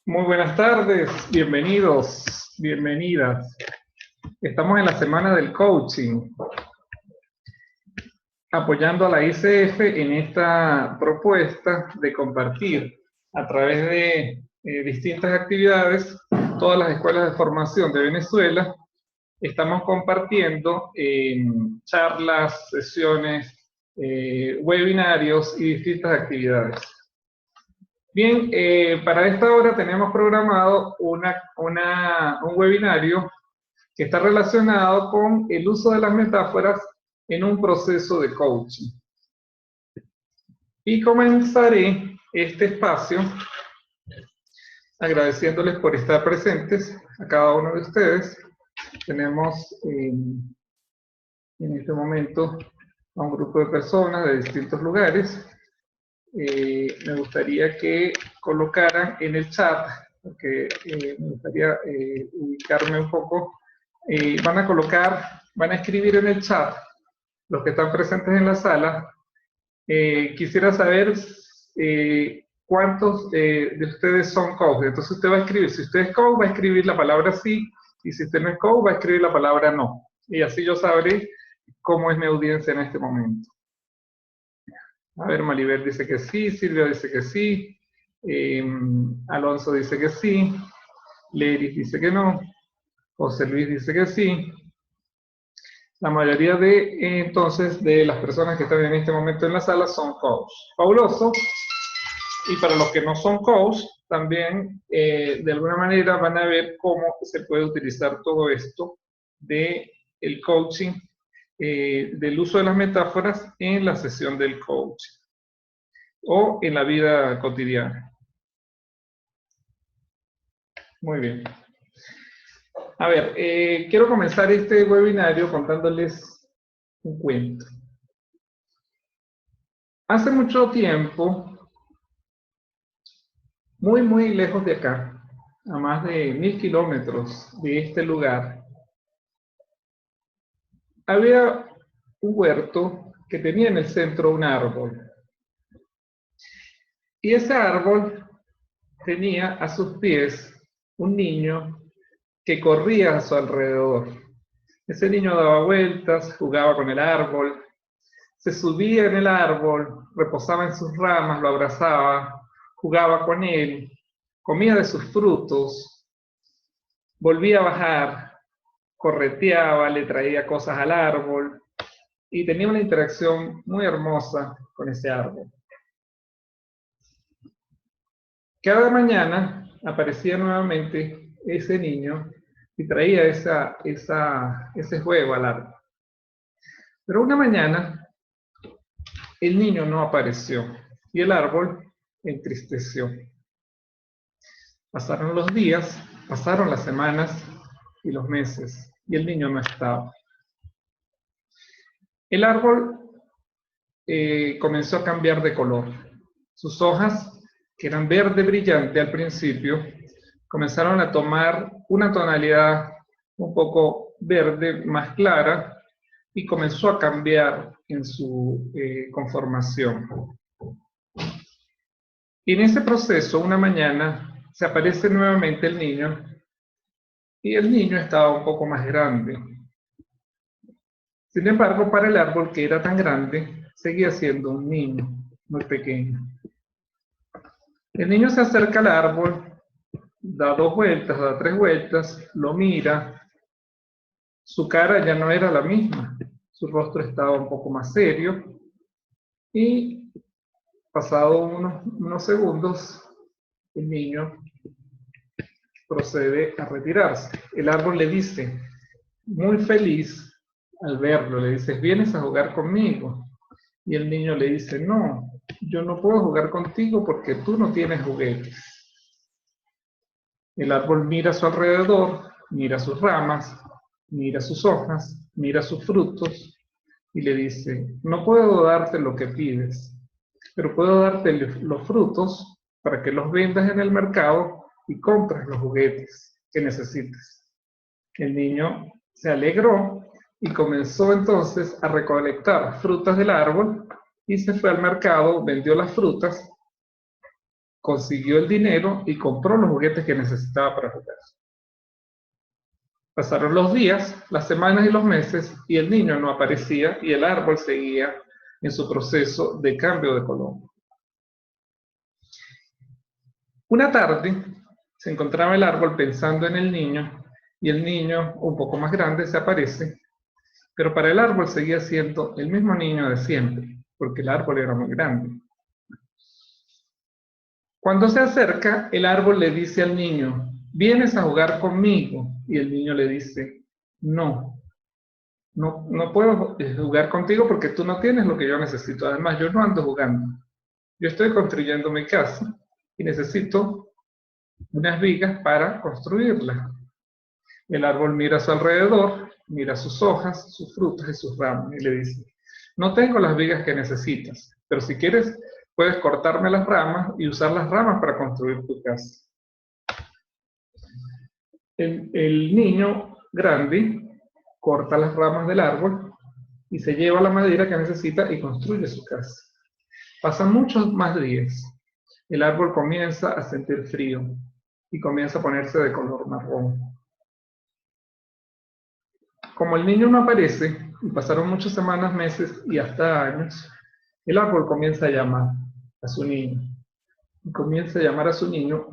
Muy buenas tardes, bienvenidos, bienvenidas. Estamos en la semana del coaching, apoyando a la ICF en esta propuesta de compartir a través de distintas actividades. Todas las escuelas de formación de Venezuela estamos compartiendo charlas, sesiones, webinarios y distintas actividades. Bien, para esta hora tenemos programado un webinario que está relacionado con el uso de las metáforas en un proceso de coaching. Y comenzaré este espacio agradeciéndoles por estar presentes a cada uno de ustedes. Tenemos en este momento a un grupo de personas de distintos lugares. Me gustaría que colocaran en el chat, porque me gustaría ubicarme un poco. Van a escribir en el chat, los que están presentes en la sala. Quisiera saber cuántos de ustedes son coach. Entonces usted va a escribir, si usted es coach, va a escribir la palabra sí, y si usted no es coach, va a escribir la palabra no. Y así yo sabré cómo es mi audiencia en este momento. A ver, Maribel dice que sí, Silvia dice que sí, Alonso dice que sí, Leris dice que no, José Luis dice que sí. La mayoría entonces de las personas que están en este momento en la sala son coach. Fabuloso. Y para los que no son coach, también de alguna manera van a ver cómo se puede utilizar todo esto del coaching, del uso de las metáforas en la sesión del coaching o en la vida cotidiana. Muy bien. A ver, quiero comenzar este webinario contándoles un cuento. Hace mucho tiempo, muy lejos de acá, a más de 1000 kilómetros de este lugar, había un huerto que tenía en el centro un árbol. Y ese árbol tenía a sus pies un niño que corría a su alrededor. Ese niño daba vueltas, jugaba con el árbol, se subía en el árbol, reposaba en sus ramas, lo abrazaba, jugaba con él, comía de sus frutos, volvía a bajar, correteaba, le traía cosas al árbol y tenía una interacción muy hermosa con ese árbol. Cada mañana aparecía nuevamente ese niño y traía ese juego al árbol. Pero una mañana el niño no apareció y el árbol entristeció. Pasaron los días, pasaron las semanas y los meses y el niño no estaba. El árbol comenzó a cambiar de color. Sus hojas, que eran verde brillante al principio, comenzaron a tomar una tonalidad un poco verde más clara y comenzó a cambiar en su conformación. Y en ese proceso, una mañana, se aparece nuevamente el niño y el niño estaba un poco más grande. Sin embargo, para el árbol que era tan grande, seguía siendo un niño muy pequeño. El niño se acerca al árbol, da 2 vueltas, da 3 vueltas, lo mira. Su cara ya no era la misma, su rostro estaba un poco más serio y pasado unos segundos, el niño procede a retirarse. El árbol le dice, muy feliz al verlo, le dice, ¿vienes a jugar conmigo? Y el niño le dice, no, yo no puedo jugar contigo porque tú no tienes juguetes. El árbol mira a su alrededor, mira sus ramas, mira sus hojas, mira sus frutos y le dice, no puedo darte lo que pides, pero puedo darte los frutos para que los vendas en el mercado y compres los juguetes que necesites. El niño se alegró y comenzó entonces a recolectar frutas del árbol y se fue al mercado, vendió las frutas, consiguió el dinero y compró los juguetes que necesitaba para jugar. Pasaron los días, las semanas y los meses, y el niño no aparecía y el árbol seguía en su proceso de cambio de color. Una tarde se encontraba el árbol pensando en el niño, y el niño, un poco más grande, se aparece, pero para el árbol seguía siendo el mismo niño de siempre, porque el árbol era muy grande. Cuando se acerca, el árbol le dice al niño, ¿vienes a jugar conmigo? Y el niño le dice, no puedo jugar contigo porque tú no tienes lo que yo necesito. Además, yo no ando jugando. Yo estoy construyendo mi casa y necesito unas vigas para construirla. El árbol mira a su alrededor, mira sus hojas, sus frutas y sus ramas y le dice, no tengo las vigas que necesitas, pero si quieres puedes cortarme las ramas y usar las ramas para construir tu casa. El niño grande corta las ramas del árbol y se lleva la madera que necesita y construye su casa. Pasan muchos más días. El árbol comienza a sentir frío y comienza a ponerse de color marrón. Como el niño no aparece, y pasaron muchas semanas, meses y hasta años, el árbol comienza a llamar a su niño. Y comienza a llamar a su niño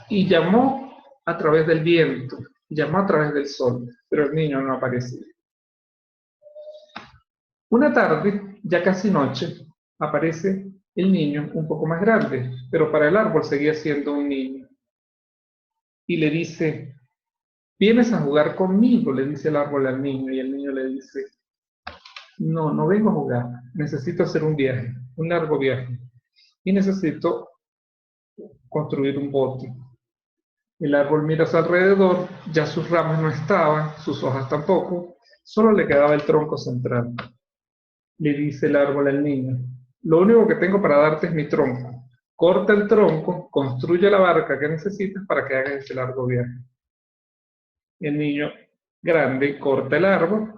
y llamó a través del viento, llamó a través del sol, pero el niño no aparecía. Una tarde, ya casi noche, aparece el niño un poco más grande, pero para el árbol seguía siendo un niño. Y le dice, ¿vienes a jugar conmigo? Le dice el árbol al niño, y el niño le dice, no vengo a jugar, necesito hacer un viaje, un largo viaje, y necesito construir un bote. El árbol mira a su alrededor, ya sus ramas no estaban, sus hojas tampoco, solo le quedaba el tronco central. Le dice el árbol al niño, lo único que tengo para darte es mi tronco. Corta el tronco, construye la barca que necesitas para que hagas ese largo viaje. El niño grande corta el árbol,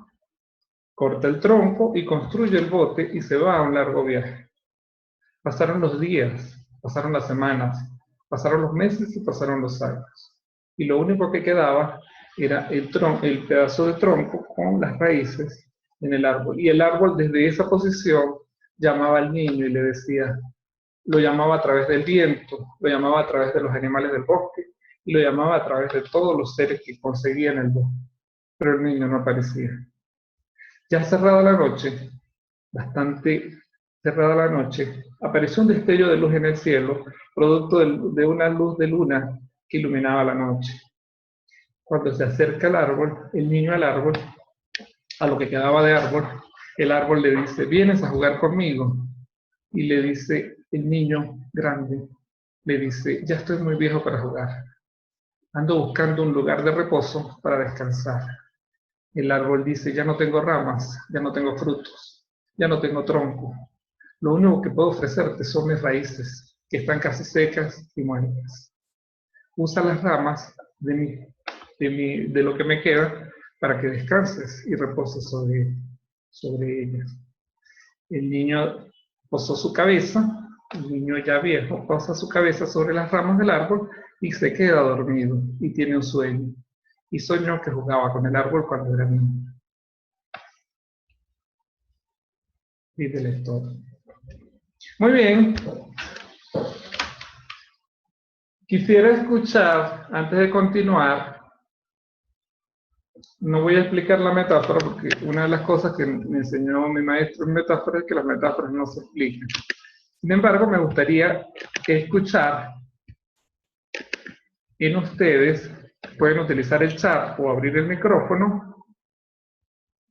corta el tronco y construye el bote y se va a un largo viaje. Pasaron los días, pasaron las semanas, pasaron los meses y pasaron los años. Y lo único que quedaba era el pedazo de tronco con las raíces en el árbol. Y el árbol desde esa posición llamaba al niño y le decía, lo llamaba a través del viento, lo llamaba a través de los animales del bosque y lo llamaba a través de todos los seres que conseguía en el bosque. Pero el niño no aparecía. Ya cerrada la noche, bastante cerrada la noche, apareció un destello de luz en el cielo, producto de una luz de luna que iluminaba la noche. Cuando se acerca el árbol, el niño al árbol, a lo que quedaba de árbol, el árbol le dice, ¿vienes a jugar conmigo? Y le dice el niño grande, le dice, ya estoy muy viejo para jugar. Ando buscando un lugar de reposo para descansar. El árbol dice, ya no tengo ramas, ya no tengo frutos, ya no tengo tronco. Lo único que puedo ofrecerte son mis raíces, que están casi secas y muertas. Usa las ramas de lo que me queda para que descanses y reposes sobre ellas. El niño posó su cabeza, el niño ya viejo posa su cabeza sobre las ramas del árbol y se queda dormido y tiene un sueño. Y soñó que jugaba con el árbol cuando era niño. Y de la historia. Muy bien. Quisiera escuchar, antes de continuar, no voy a explicar la metáfora porque una de las cosas que me enseñó mi maestro en metáfora es que las metáforas no se explican. Sin embargo, me gustaría escuchar en ustedes, pueden utilizar el chat o abrir el micrófono,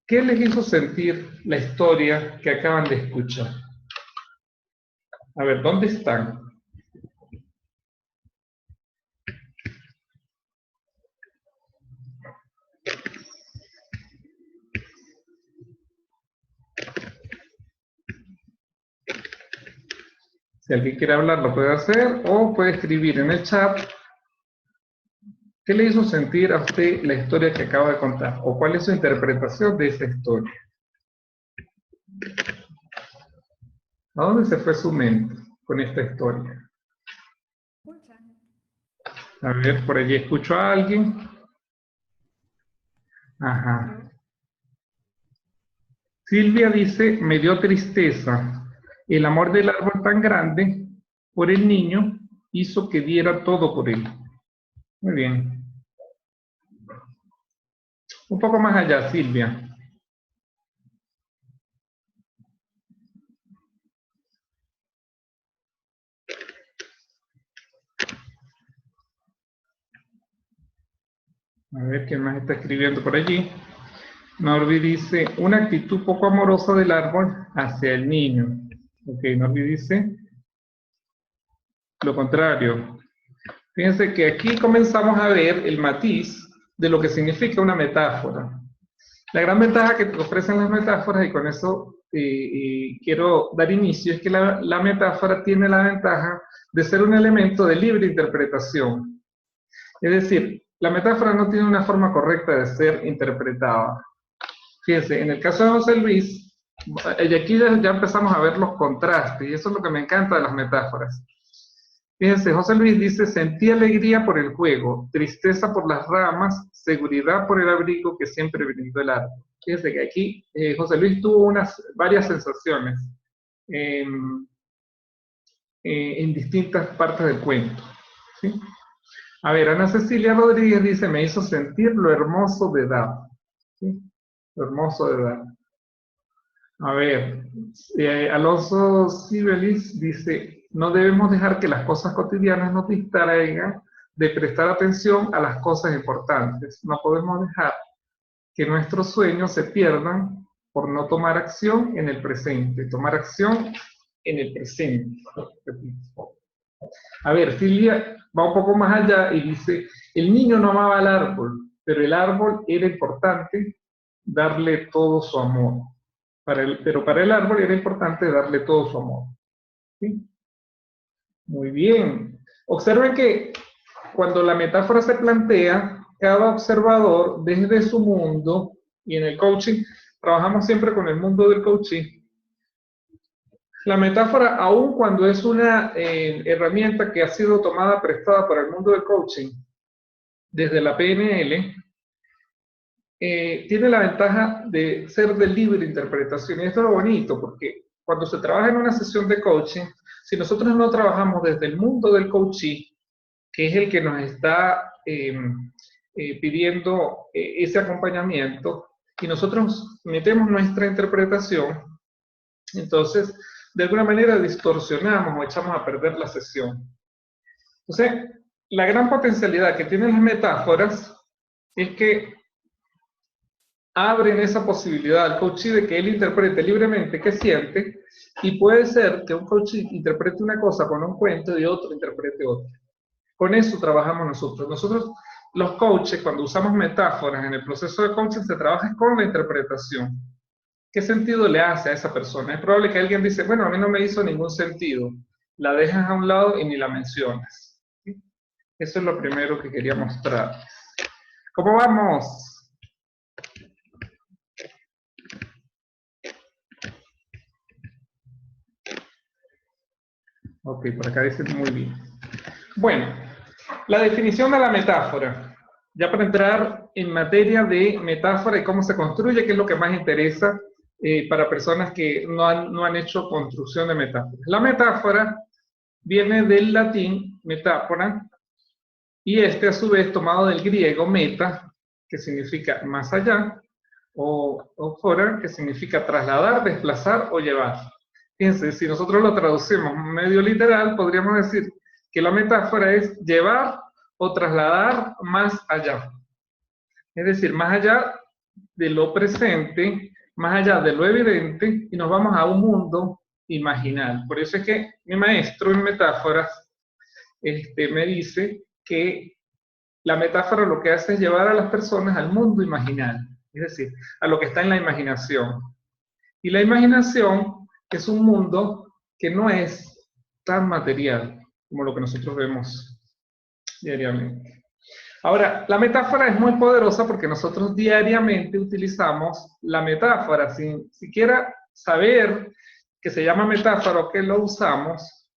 ¿qué les hizo sentir la historia que acaban de escuchar? A ver, ¿dónde están? Si alguien quiere hablar, lo puede hacer o puede escribir en el chat. ¿Qué le hizo sentir a usted la historia que acaba de contar? ¿O cuál es su interpretación de esa historia? ¿A dónde se fue su mente con esta historia? A ver, por allí escucho a alguien. Ajá. Silvia dice, me dio tristeza. El amor del árbol tan grande por el niño hizo que diera todo por él. Muy bien. Un poco más allá, Silvia. A ver quién más está escribiendo por allí. Norby dice, una actitud poco amorosa del árbol hacia el niño. Ok, Norby dice lo contrario. Fíjense que aquí comenzamos a ver el matiz de lo que significa una metáfora. La gran ventaja que ofrecen las metáforas, y con eso quiero dar inicio, es que la metáfora tiene la ventaja de ser un elemento de libre interpretación. Es decir, la metáfora no tiene una forma correcta de ser interpretada. Fíjense, en el caso de José Luis, y aquí ya empezamos a ver los contrastes, y eso es lo que me encanta de las metáforas. Fíjense, José Luis dice, sentí alegría por el juego, tristeza por las ramas, seguridad por el abrigo que siempre brindó el árbol. Fíjense que aquí José Luis tuvo varias sensaciones en distintas partes del cuento. ¿Sí? A ver, Ana Cecilia Rodríguez dice, me hizo sentir lo hermoso de edad. ¿Sí? Lo hermoso de edad. A ver, Alonso Sibelis dice, no debemos dejar que las cosas cotidianas nos distraigan de prestar atención a las cosas importantes. No podemos dejar que nuestros sueños se pierdan por no tomar acción en el presente. Tomar acción en el presente. A ver, Silvia va un poco más allá y dice, el niño no amaba al árbol, pero el árbol era importante darle todo su amor. Pero para el árbol era importante darle todo su amor. ¿Sí? Muy bien. Observen que cuando la metáfora se plantea, cada observador desde su mundo, y en el coaching trabajamos siempre con el mundo del coaching, la metáfora, aun cuando es una herramienta que ha sido tomada prestada para el mundo del coaching desde la PNL, tiene la ventaja de ser de libre interpretación. Y esto es lo bonito, porque cuando se trabaja en una sesión de coaching, si nosotros no trabajamos desde el mundo del coaching, que es el que nos está pidiendo ese acompañamiento, y nosotros metemos nuestra interpretación, entonces de alguna manera distorsionamos o echamos a perder la sesión. Entonces, la gran potencialidad que tienen las metáforas es que abren esa posibilidad al coachee de que él interprete libremente qué siente, y puede ser que un coachee interprete una cosa con un cuento y otro interprete otra. Con eso trabajamos nosotros. Nosotros, los coaches, cuando usamos metáforas en el proceso de coaching, se trabaja con la interpretación. ¿Qué sentido le hace a esa persona? Es probable que alguien dice, bueno, a mí no me hizo ningún sentido. La dejas a un lado y ni la mencionas. ¿Sí? Eso es lo primero que quería mostrar. ¿Cómo vamos? Ok, por acá dicen muy bien. Bueno, la definición de la metáfora. Ya para entrar en materia de metáfora y cómo se construye, que es lo que más interesa para personas que no han hecho construcción de metáforas. La metáfora viene del latín metáfora, y a su vez tomado del griego meta, que significa más allá, o fora, que significa trasladar, desplazar o llevar. Fíjense, si nosotros lo traducimos medio literal, podríamos decir que la metáfora es llevar o trasladar más allá. Es decir, más allá de lo presente, más allá de lo evidente, y nos vamos a un mundo imaginal. Por eso es que mi maestro en metáforas me dice que la metáfora lo que hace es llevar a las personas al mundo imaginal, es decir, a lo que está en la imaginación. Y la imaginación es un mundo que no es tan material como lo que nosotros vemos diariamente. Ahora, la metáfora es muy poderosa porque nosotros diariamente utilizamos la metáfora sin siquiera saber que se llama metáfora o que lo usamos.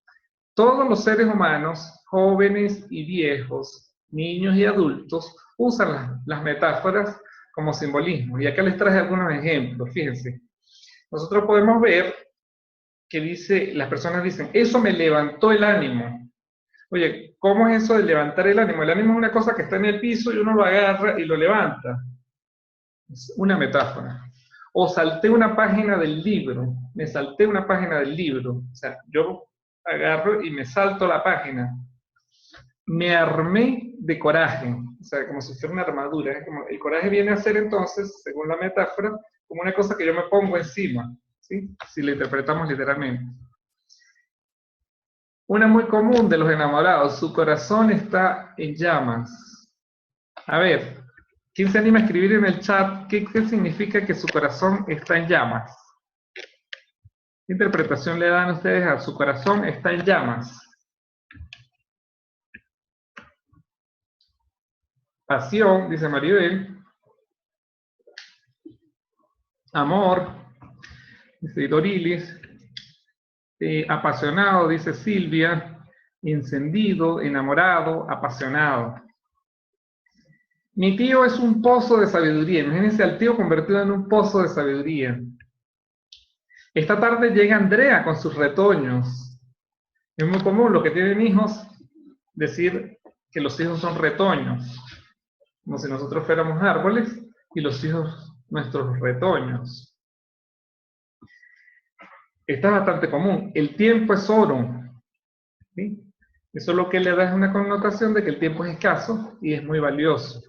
Todos los seres humanos jóvenes y viejos, niños y adultos, usan las metáforas como simbolismo. Y acá les traje algunos ejemplos, fíjense. Nosotros podemos ver que dice, las personas dicen, eso me levantó el ánimo. Oye, ¿cómo es eso de levantar el ánimo? El ánimo es una cosa que está en el piso y uno lo agarra y lo levanta. Es una metáfora. O salté una página del libro, me salté una página del libro. O sea, yo agarro y me salto la página. Me armé de coraje, o sea, como si fuera una armadura. ¿Eh? Como el coraje viene a ser entonces, según la metáfora, como una cosa que yo me pongo encima, ¿sí? Si la interpretamos literalmente. Una muy común de los enamorados, su corazón está en llamas. A ver, ¿quién se anima a escribir en el chat qué significa que su corazón está en llamas? ¿Qué interpretación le dan ustedes a su corazón está en llamas? Pasión, dice Maribel. Amor, dice Dorilis. Apasionado, dice Silvia. Encendido, enamorado, apasionado. Mi tío es un pozo de sabiduría. Imagínense al tío convertido en un pozo de sabiduría. Esta tarde llega Andrea con sus retoños. Es muy común los que tienen hijos decir que los hijos son retoños, como si nosotros fuéramos árboles y los hijos nuestros retoños. Esta es bastante común. El tiempo es oro. ¿Sí? Eso lo que le da es una connotación de que el tiempo es escaso y es muy valioso.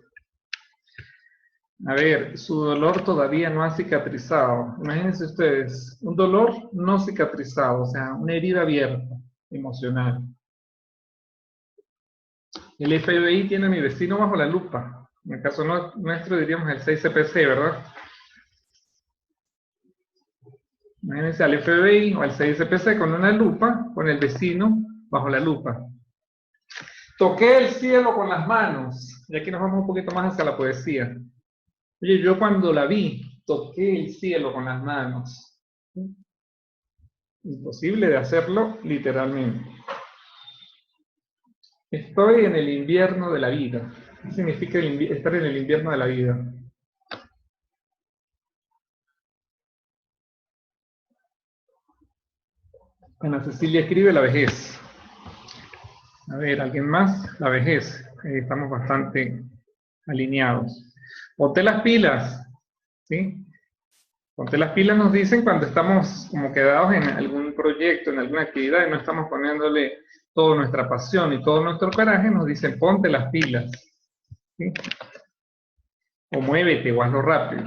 A ver, su dolor todavía no ha cicatrizado. Imagínense ustedes, un dolor no cicatrizado, o sea, una herida abierta, emocional. El FBI tiene a mi vecino bajo la lupa. En el caso nuestro diríamos el 6CPC, ¿verdad? Imagínense al FBI o al 6CPC con una lupa, con el vecino bajo la lupa. Toqué el cielo con las manos. Y aquí nos vamos un poquito más hacia la poesía. Oye, yo cuando la vi, toqué el cielo con las manos. Imposible de hacerlo literalmente. Estoy en el invierno de la vida. ¿Qué significa estar en el invierno de la vida? Ana Cecilia escribe la vejez. A ver, ¿alguien más? La vejez. Estamos bastante alineados. Ponte las pilas. ¿Sí? Ponte las pilas nos dicen cuando estamos como quedados en algún proyecto, en alguna actividad y no estamos poniéndole toda nuestra pasión y todo nuestro coraje, nos dicen ponte las pilas. ¿Sí? O muévete o hazlo rápido.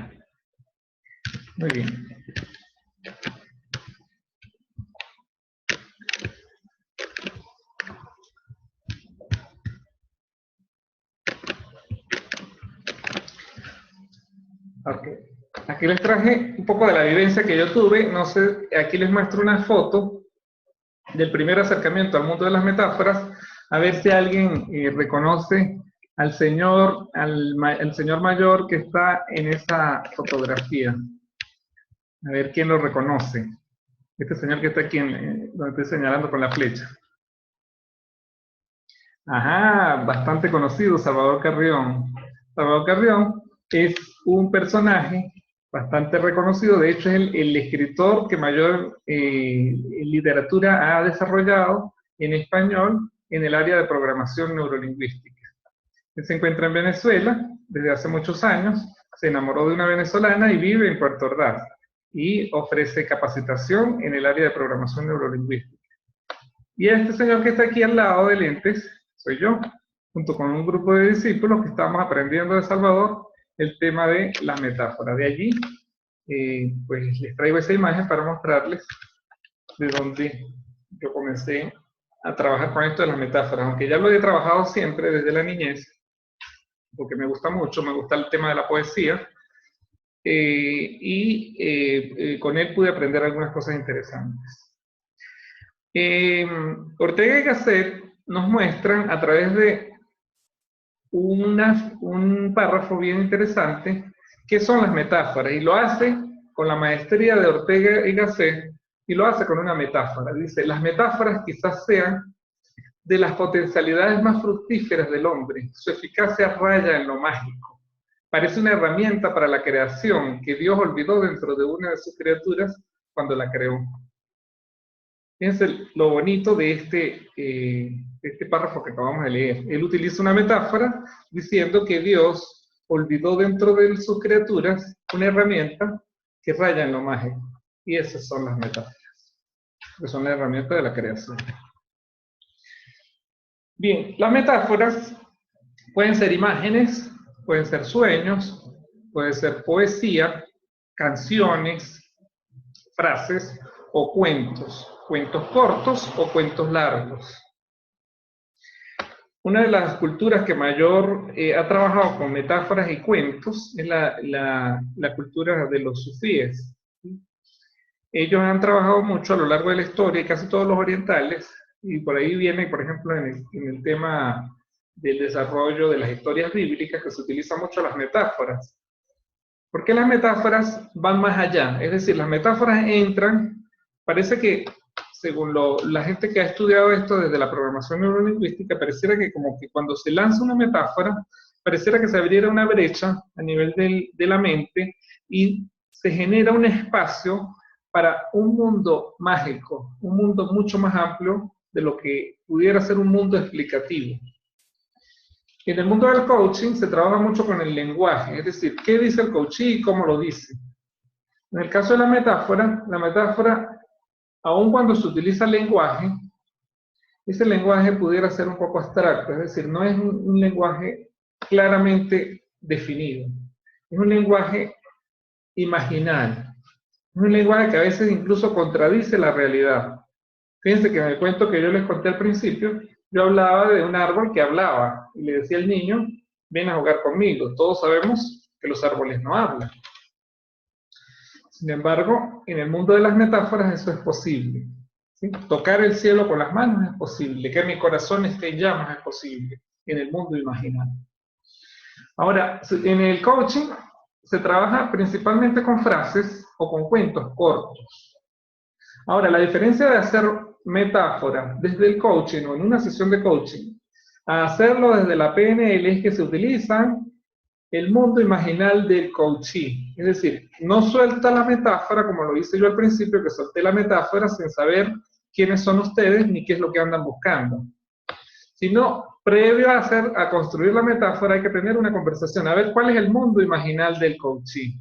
Muy bien. Ok. Aquí les traje un poco de la vivencia que yo tuve. No sé, aquí les muestro una foto del primer acercamiento al mundo de las metáforas, a ver si alguien reconoce al señor mayor que está en esa fotografía. A ver quién lo reconoce. Este señor que está aquí, donde estoy señalando con la flecha. Ajá, bastante conocido, Salvador Carrión. Salvador Carrión es un personaje bastante reconocido, de hecho es el escritor que mayor literatura ha desarrollado en español en el área de programación neurolingüística. Él se encuentra en Venezuela desde hace muchos años, se enamoró de una venezolana y vive en Puerto Ordaz y ofrece capacitación en el área de programación neurolingüística. Y este señor que está aquí al lado de lentes soy yo, junto con un grupo de discípulos que estamos aprendiendo de Salvador el tema de la metáfora. De allí, pues les traigo esa imagen para mostrarles de dónde yo comencé a trabajar con esto de las metáforas, aunque ya lo he trabajado siempre desde la niñez, porque me gusta mucho, me gusta el tema de la poesía, con él pude aprender algunas cosas interesantes. Ortega y Gasset nos muestran a través de un párrafo bien interesante qué son las metáforas, y lo hace con la maestría de Ortega y Gasset, y lo hace con una metáfora. Dice, las metáforas quizás sean de las potencialidades más fructíferas del hombre. Su eficacia raya en lo mágico. Parece una herramienta para la creación que Dios olvidó dentro de una de sus criaturas cuando la creó. Fíjense lo bonito de este párrafo que acabamos de leer. Él utiliza una metáfora diciendo que Dios olvidó dentro de sus criaturas una herramienta que raya en lo mágico. Y esas son las metáforas, que son la herramienta de la creación. Bien, las metáforas pueden ser imágenes, pueden ser sueños, puede ser poesía, canciones, frases o cuentos cortos o cuentos largos. Una de las culturas que mayor ha trabajado con metáforas y cuentos es la cultura de los sufíes. Ellos han trabajado mucho a lo largo de la historia, y casi todos los orientales, y por ahí viene, por ejemplo, en el tema del desarrollo de las historias bíblicas, que se utilizan mucho las metáforas. Porque las metáforas van más allá, es decir, las metáforas entran, parece que, según la gente que ha estudiado esto desde la programación neurolingüística, pareciera que como que cuando se lanza una metáfora, pareciera que se abriera una brecha a nivel de la mente y se genera un espacio para un mundo mágico, un mundo mucho más amplio de lo que pudiera ser un mundo explicativo. En el mundo del coaching se trabaja mucho con el lenguaje, es decir, qué dice el coachee y cómo lo dice. En el caso de la metáfora, aun cuando se utiliza el lenguaje, ese lenguaje pudiera ser un poco abstracto, es decir, no es un lenguaje claramente definido, es un lenguaje imaginal, es un lenguaje que a veces incluso contradice la realidad. Fíjense que en el cuento que yo les conté al principio, yo hablaba de un árbol que hablaba y le decía al niño, ven a jugar conmigo. Todos sabemos que los árboles no hablan. Sin embargo, en el mundo de las metáforas eso es posible. ¿Sí? Tocar el cielo con las manos es posible, que mi corazón esté en llamas es posible, en el mundo imaginario. Ahora, en el coaching se trabaja principalmente con frases o con cuentos cortos. Ahora, la diferencia de hacer metáfora desde el coaching o en una sesión de coaching a hacerlo desde la PNL es que se utiliza el mundo imaginal del coachee. Es decir, no suelta la metáfora como lo hice yo al principio, que solté la metáfora sin saber quiénes son ustedes ni qué es lo que andan buscando. Sino, previo a construir la metáfora hay que tener una conversación, a ver cuál es el mundo imaginal del coachee.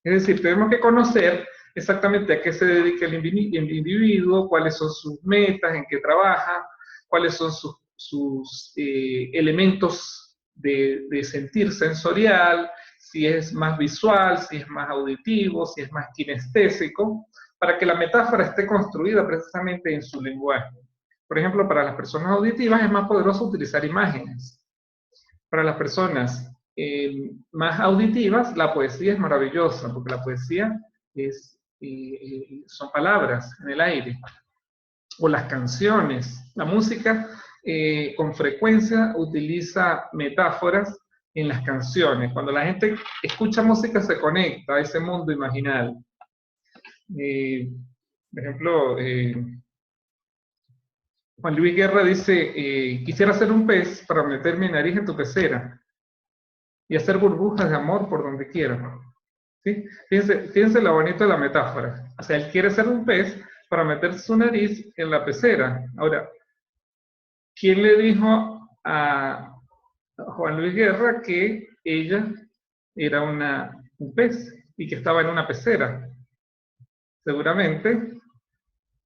Es decir, tenemos que conocer exactamente a qué se dedica el individuo, cuáles son sus metas, en qué trabaja, cuáles son sus elementos de sentir sensorial, si es más visual, si es más auditivo, si es más kinestésico, para que la metáfora esté construida precisamente en su lenguaje. Por ejemplo, para las personas auditivas es más poderoso utilizar imágenes. Para las personas más auditivas, la poesía es maravillosa, porque la poesía son palabras en el aire. O las canciones. La música con frecuencia utiliza metáforas en las canciones. Cuando la gente escucha música se conecta a ese mundo imaginal. Por ejemplo, Juan Luis Guerra dice, quisiera ser un pez para meter mi nariz en tu pecera y hacer burbujas de amor por donde quiera. ¿Sí? Fíjense lo bonito de la metáfora. O sea, él quiere ser un pez para meter su nariz en la pecera. Ahora, ¿quién le dijo a Juan Luis Guerra que ella era un pez y que estaba en una pecera? Seguramente,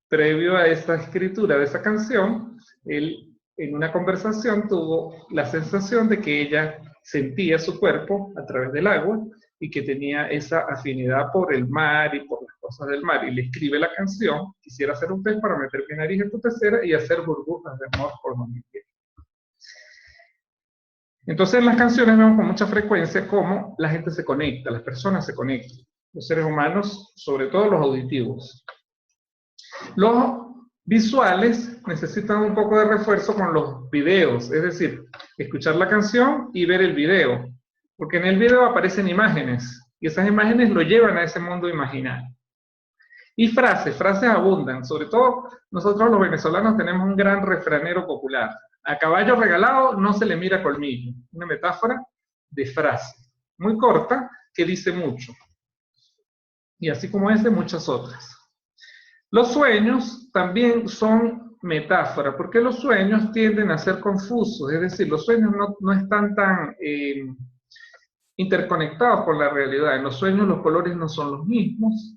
previo a esta escritura de esa canción, él en una conversación tuvo la sensación de que ella sentía su cuerpo a través del agua y que tenía esa afinidad por el mar y por las cosas del mar. Y le escribe la canción, quisiera ser un pez para meter mi nariz en tu pecera y hacer burbujas de amor por donde quiera. Entonces en las canciones vemos con mucha frecuencia cómo la gente se conecta, las personas se conectan, los seres humanos, sobre todo los auditivos. Los visuales necesitan un poco de refuerzo con los videos, es decir, escuchar la canción y ver el video, porque en el video aparecen imágenes, y esas imágenes lo llevan a ese mundo imaginario. Y frases abundan. Sobre todo, nosotros los venezolanos tenemos un gran refranero popular. A caballo regalado no se le mira colmillo. Una metáfora de frase, muy corta, que dice mucho. Y así como ese, muchas otras. Los sueños también son metáfora, porque los sueños tienden a ser confusos, es decir, los sueños no están tan interconectados con la realidad. En los sueños los colores no son los mismos,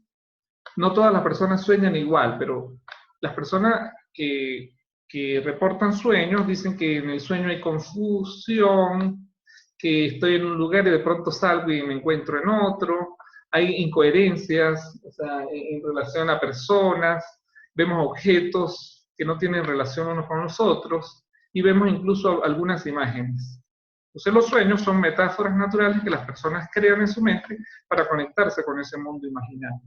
no todas las personas sueñan igual, pero las personas que reportan sueños dicen que en el sueño hay confusión, que estoy en un lugar y de pronto salgo y me encuentro en otro, hay incoherencias, o sea, en relación a personas, vemos objetos que no tienen relación unos con los otros, y vemos incluso algunas imágenes. Entonces los sueños son metáforas naturales que las personas crean en su mente para conectarse con ese mundo imaginario.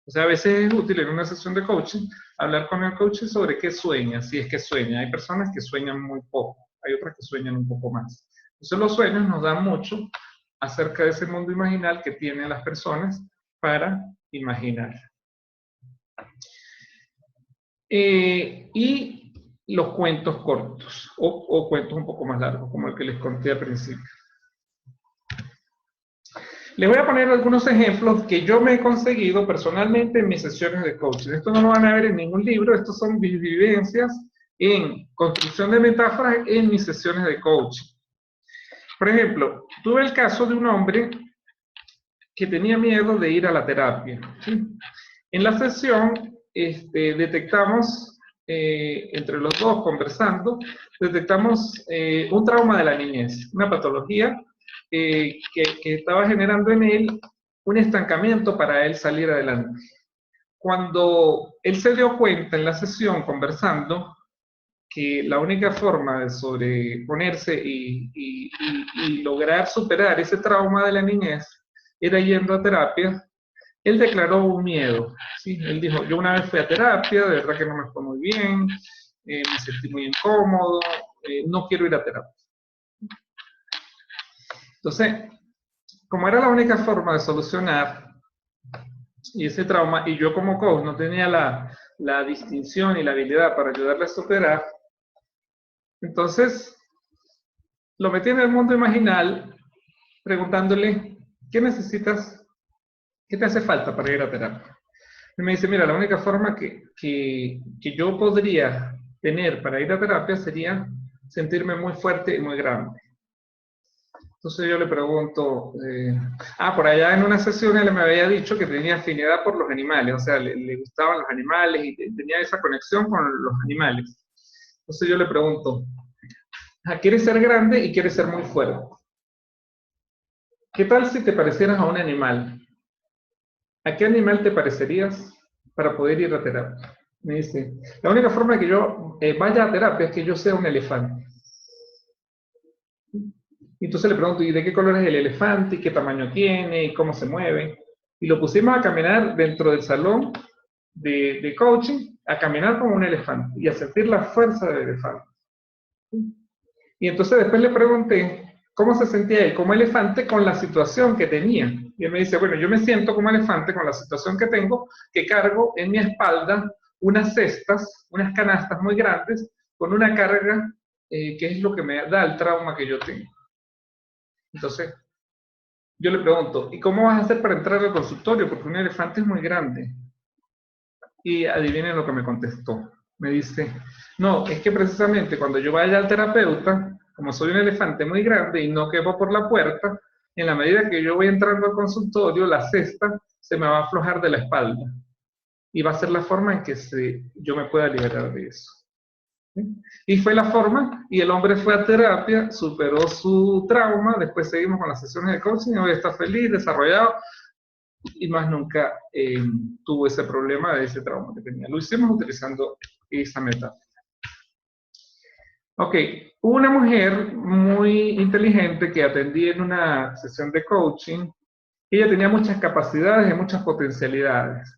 O sea, a veces es útil en una sesión de coaching hablar con el coach sobre qué sueña, si es que sueña. Hay personas que sueñan muy poco, hay otras que sueñan un poco más. Entonces los sueños nos dan mucho acerca de ese mundo imaginal que tienen las personas para imaginar. Y los cuentos cortos, o cuentos un poco más largos, como el que les conté al principio. Les voy a poner algunos ejemplos que yo me he conseguido personalmente en mis sesiones de coaching. Esto no lo van a ver en ningún libro, estos son mis vivencias en construcción de metáforas en mis sesiones de coaching. Por ejemplo, tuve el caso de un hombre que tenía miedo de ir a la terapia. ¿Sí? En la sesión detectamos, entre los dos conversando, detectamos un trauma de la niñez, una patología que estaba generando en él un estancamiento para él salir adelante. Cuando él se dio cuenta en la sesión, conversando, que la única forma de sobreponerse y lograr superar ese trauma de la niñez era yendo a terapia, él declaró un miedo. ¿Sí? Él dijo, yo una vez fui a terapia, de verdad que no me fue muy bien, me sentí muy incómodo, no quiero ir a terapia. Entonces, como era la única forma de solucionar y ese trauma, y yo como coach no tenía la distinción y la habilidad para ayudarle a superar, entonces lo metí en el mundo imaginal preguntándole, ¿qué necesitas? ¿Qué te hace falta para ir a terapia? Y me dice, mira, la única forma que yo podría tener para ir a terapia sería sentirme muy fuerte y muy grande. Entonces yo le pregunto, por allá en una sesión él me había dicho que tenía afinidad por los animales, o sea, le gustaban los animales y tenía esa conexión con los animales. Entonces yo le pregunto, ¿quieres ser grande y quieres ser muy fuerte? ¿Qué tal si te parecieras a un animal? ¿A qué animal te parecerías para poder ir a terapia? Me dice, la única forma de que yo vaya a terapia es que yo sea un elefante. Y entonces le pregunto, ¿y de qué color es el elefante? ¿Y qué tamaño tiene? ¿Y cómo se mueve? Y lo pusimos a caminar dentro del salón de coaching, a caminar como un elefante y a sentir la fuerza del elefante. Y entonces después le pregunté cómo se sentía él como elefante con la situación que tenía. Y él me dice, bueno, yo me siento como elefante con la situación que tengo, que cargo en mi espalda unas cestas, unas canastas muy grandes, con una carga que es lo que me da el trauma que yo tengo. Entonces, yo le pregunto, ¿y cómo vas a hacer para entrar al consultorio? Porque un elefante es muy grande. Y adivinen lo que me contestó. Me dice, no, es que precisamente cuando yo vaya al terapeuta, como soy un elefante muy grande y no quepo por la puerta, en la medida que yo voy entrando al consultorio, la cesta se me va a aflojar de la espalda. Y va a ser la forma en que yo me pueda liberar de eso. ¿Sí? Y fue la forma, y el hombre fue a terapia, superó su trauma, después seguimos con las sesiones de coaching, hoy está feliz, desarrollado, y más nunca tuvo ese problema de ese trauma que tenía. Lo hicimos utilizando esa metáfora. Ok, una mujer muy inteligente que atendí en una sesión de coaching, ella tenía muchas capacidades y muchas potencialidades.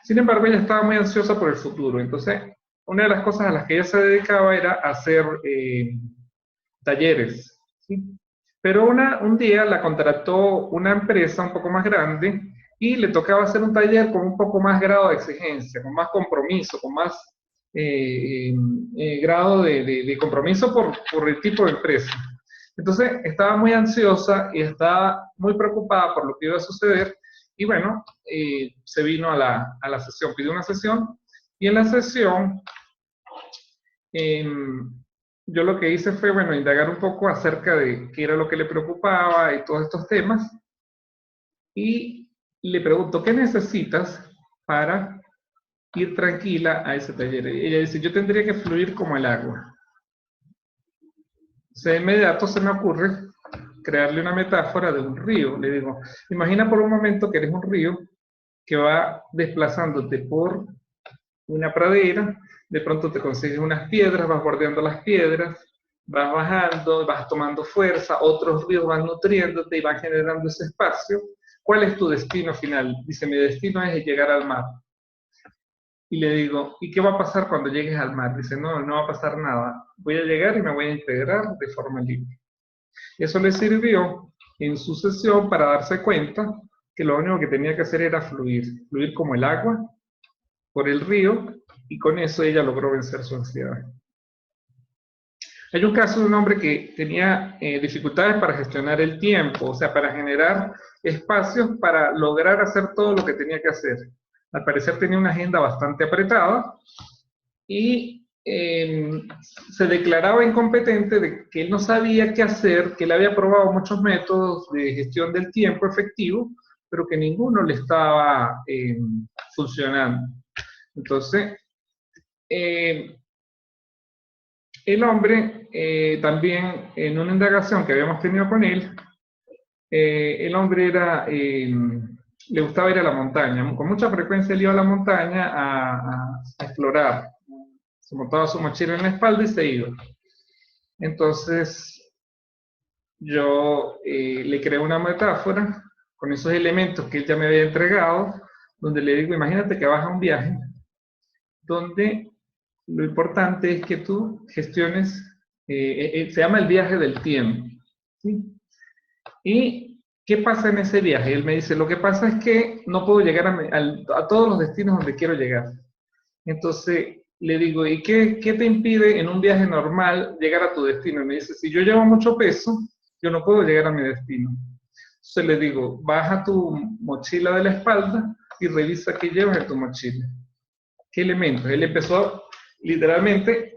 Sin embargo, ella estaba muy ansiosa por el futuro. Entonces, una de las cosas a las que ella se dedicaba era hacer talleres. ¿Sí? Pero un día la contrató una empresa un poco más grande y le tocaba hacer un taller con un poco más grado de exigencia, con más compromiso, con más grado de compromiso por el tipo de empresa. Entonces estaba muy ansiosa y estaba muy preocupada por lo que iba a suceder y bueno, se vino a la sesión, pidió una sesión y en la sesión yo lo que hice fue, bueno, indagar un poco acerca de qué era lo que le preocupaba y todos estos temas y le pregunto, ¿qué necesitas para ir tranquila a ese taller? Ella dice, yo tendría que fluir como el agua. O sea, de inmediato se me ocurre crearle una metáfora de un río. Le digo, imagina por un momento que eres un río que va desplazándote por una pradera, de pronto te consigues unas piedras, vas bordeando las piedras, vas bajando, vas tomando fuerza, otros ríos van nutriéndote y van generando ese espacio. ¿Cuál es tu destino final? Dice, mi destino es llegar al mar. Y le digo, ¿y qué va a pasar cuando llegues al mar? Dice, no, no va a pasar nada. Voy a llegar y me voy a integrar de forma libre. Y eso le sirvió en su sesión para darse cuenta que lo único que tenía que hacer era fluir, fluir como el agua por el río, y con eso ella logró vencer su ansiedad. Hay un caso de un hombre que tenía dificultades para gestionar el tiempo, o sea, para generar espacios para lograr hacer todo lo que tenía que hacer. Al parecer tenía una agenda bastante apretada y se declaraba incompetente de que él no sabía qué hacer, que él había probado muchos métodos de gestión del tiempo efectivo, pero que ninguno le estaba funcionando. Entonces, el hombre, también en una indagación que habíamos tenido con él, el hombre le gustaba ir a la montaña. Con mucha frecuencia él iba a la montaña a explorar. Se montaba su mochila en la espalda y se iba. Entonces, yo le creé una metáfora con esos elementos que él ya me había entregado, donde le digo, imagínate que vas a un viaje donde lo importante es que tú gestiones, se llama el viaje del tiempo, ¿sí? ¿Y qué pasa en ese viaje? Él me dice, lo que pasa es que no puedo llegar a todos los destinos donde quiero llegar. Entonces le digo, ¿y qué te impide en un viaje normal llegar a tu destino? Y me dice, si yo llevo mucho peso, yo no puedo llegar a mi destino. Entonces le digo, baja tu mochila de la espalda y revisa qué llevas en tu mochila. ¿Qué elementos? Él empezó literalmente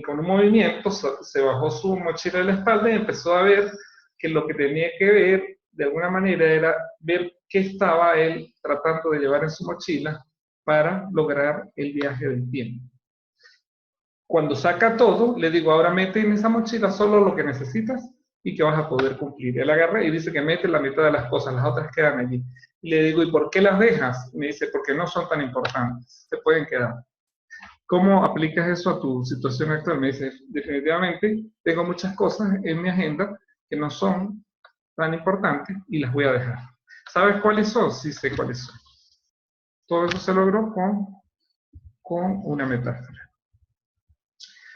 con un movimiento, se bajó su mochila de la espalda y empezó a ver que lo que tenía que ver de alguna manera era ver qué estaba él tratando de llevar en su mochila para lograr el viaje del tiempo. Cuando saca todo, le digo, ahora mete en esa mochila solo lo que necesitas y que vas a poder cumplir. Él agarra y dice que mete la mitad de las cosas, las otras quedan allí. Y le digo, ¿y por qué las dejas? Y me dice, porque no son tan importantes, se pueden quedar. ¿Cómo aplicas eso a tu situación actual? Me dice, definitivamente tengo muchas cosas en mi agenda que no son tan importantes y las voy a dejar. ¿Sabes cuáles son? Sí sé cuáles son. Todo eso se logró con una metáfora.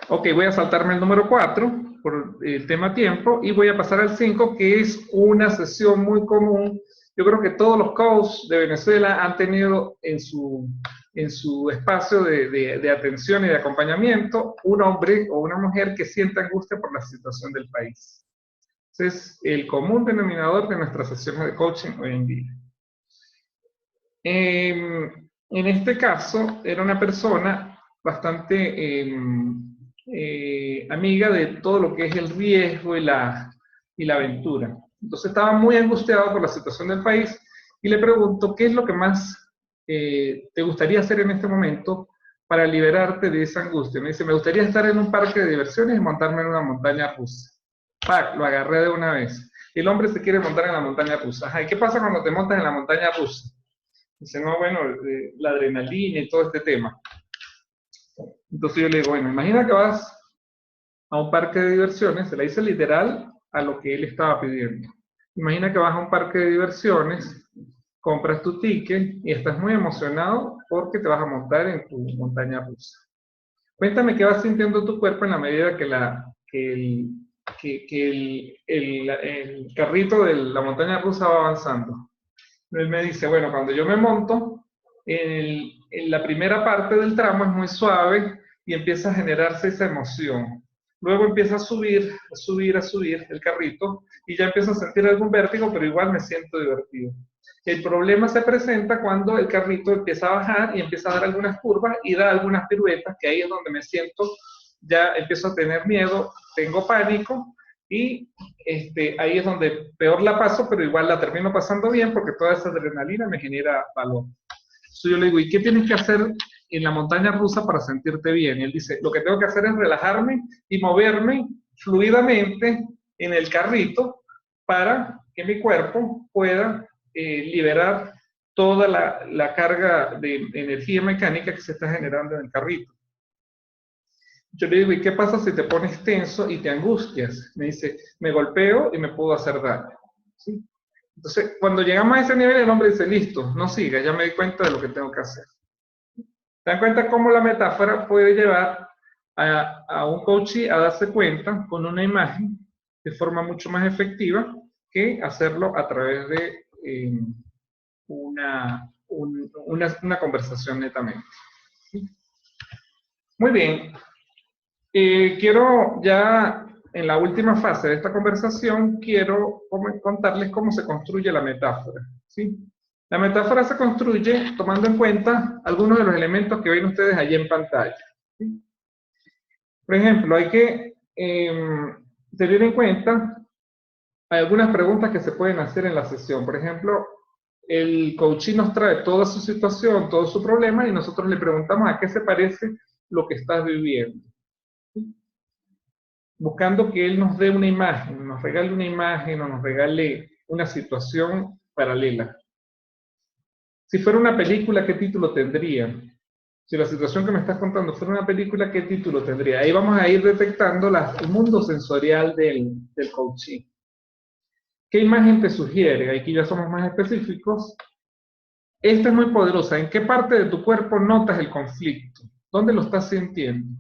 Ok, voy a saltarme el número 4 por el tema tiempo y voy a pasar al 5, que es una sesión muy común. Yo creo que todos los coaches de Venezuela han tenido en su espacio de atención y de acompañamiento un hombre o una mujer que sienta angustia por la situación del país. Ese es el común denominador de nuestras sesiones de coaching hoy en día. En este caso, era una persona bastante amiga de todo lo que es el riesgo y la aventura. Entonces estaba muy angustiado por la situación del país y le pregunto, ¿qué es lo que más te gustaría hacer en este momento para liberarte de esa angustia? Me dice, me gustaría estar en un parque de diversiones y montarme en una montaña rusa. ¡Pac! Lo agarré de una vez. El hombre se quiere montar en la montaña rusa. Ajá, ¿y qué pasa cuando te montas en la montaña rusa? Dice, no, bueno, la adrenalina y todo este tema. Entonces yo le digo, bueno, imagina que vas a un parque de diversiones, se la hice literal a lo que él estaba pidiendo. Imagina que vas a un parque de diversiones, compras tu ticket y estás muy emocionado porque te vas a montar en tu montaña rusa. Cuéntame qué vas sintiendo tu cuerpo en la medida que el carrito de la montaña rusa va avanzando. Él me dice, bueno, cuando yo me monto, en la primera parte del tramo es muy suave y empieza a generarse esa emoción. Luego empieza a subir, a subir, a subir el carrito y ya empiezo a sentir algún vértigo, pero igual me siento divertido. El problema se presenta cuando el carrito empieza a bajar y empieza a dar algunas curvas y da algunas piruetas, que ahí es donde me siento, ya empiezo a tener miedo, tengo pánico y ahí es donde peor la paso, pero igual la termino pasando bien porque toda esa adrenalina me genera valor. Entonces yo le digo, ¿y qué tienes que hacer en la montaña rusa para sentirte bien? Y él dice, lo que tengo que hacer es relajarme y moverme fluidamente en el carrito para que mi cuerpo pueda liberar toda la carga de energía mecánica que se está generando en el carrito. Yo le digo, ¿y qué pasa si te pones tenso y te angustias? Me dice, me golpeo y me puedo hacer daño. ¿Sí? Entonces, cuando llegamos a ese nivel, el hombre dice, listo, no siga, ya me di cuenta de lo que tengo que hacer. ¿Te dan cuenta cómo la metáfora puede llevar a un coachee a darse cuenta con una imagen de forma mucho más efectiva que hacerlo a través de una conversación netamente? ¿Sí? Muy bien. Quiero ya, en la última fase de esta conversación, quiero contarles cómo se construye la metáfora. ¿Sí? La metáfora se construye tomando en cuenta algunos de los elementos que ven ustedes allí en pantalla. ¿Sí? Por ejemplo, hay que tener en cuenta algunas preguntas que se pueden hacer en la sesión. Por ejemplo, el coachee nos trae toda su situación, todo su problema, y nosotros le preguntamos a qué se parece lo que estás viviendo. Buscando que él nos dé una imagen, nos regale una imagen o nos regale una situación paralela. Si fuera una película, ¿qué título tendría? Si la situación que me estás contando fuera una película, ¿qué título tendría? Ahí vamos a ir detectando el mundo sensorial del coaching. ¿Qué imagen te sugiere? Aquí ya somos más específicos. Esta es muy poderosa. ¿En qué parte de tu cuerpo notas el conflicto? ¿Dónde lo estás sintiendo?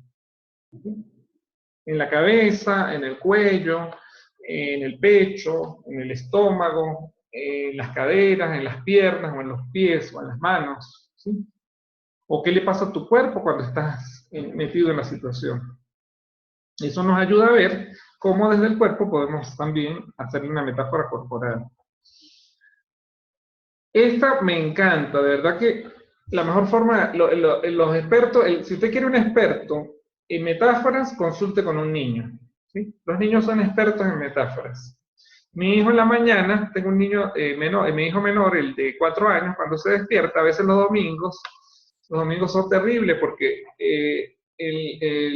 En la cabeza, en el cuello, en el pecho, en el estómago, en las caderas, en las piernas, o en los pies, o en las manos, ¿sí? ¿O qué le pasa a tu cuerpo cuando estás metido en la situación? Eso nos ayuda a ver cómo desde el cuerpo podemos también hacerle una metáfora corporal. Esta me encanta, de verdad que la mejor forma, los expertos, si usted quiere un experto en metáforas, consulte con un niño. ¿Sí? Los niños son expertos en metáforas. Mi hijo en la mañana, tengo un niño menor, mi hijo menor, el de 4 años, cuando se despierta, a veces los domingos son terribles porque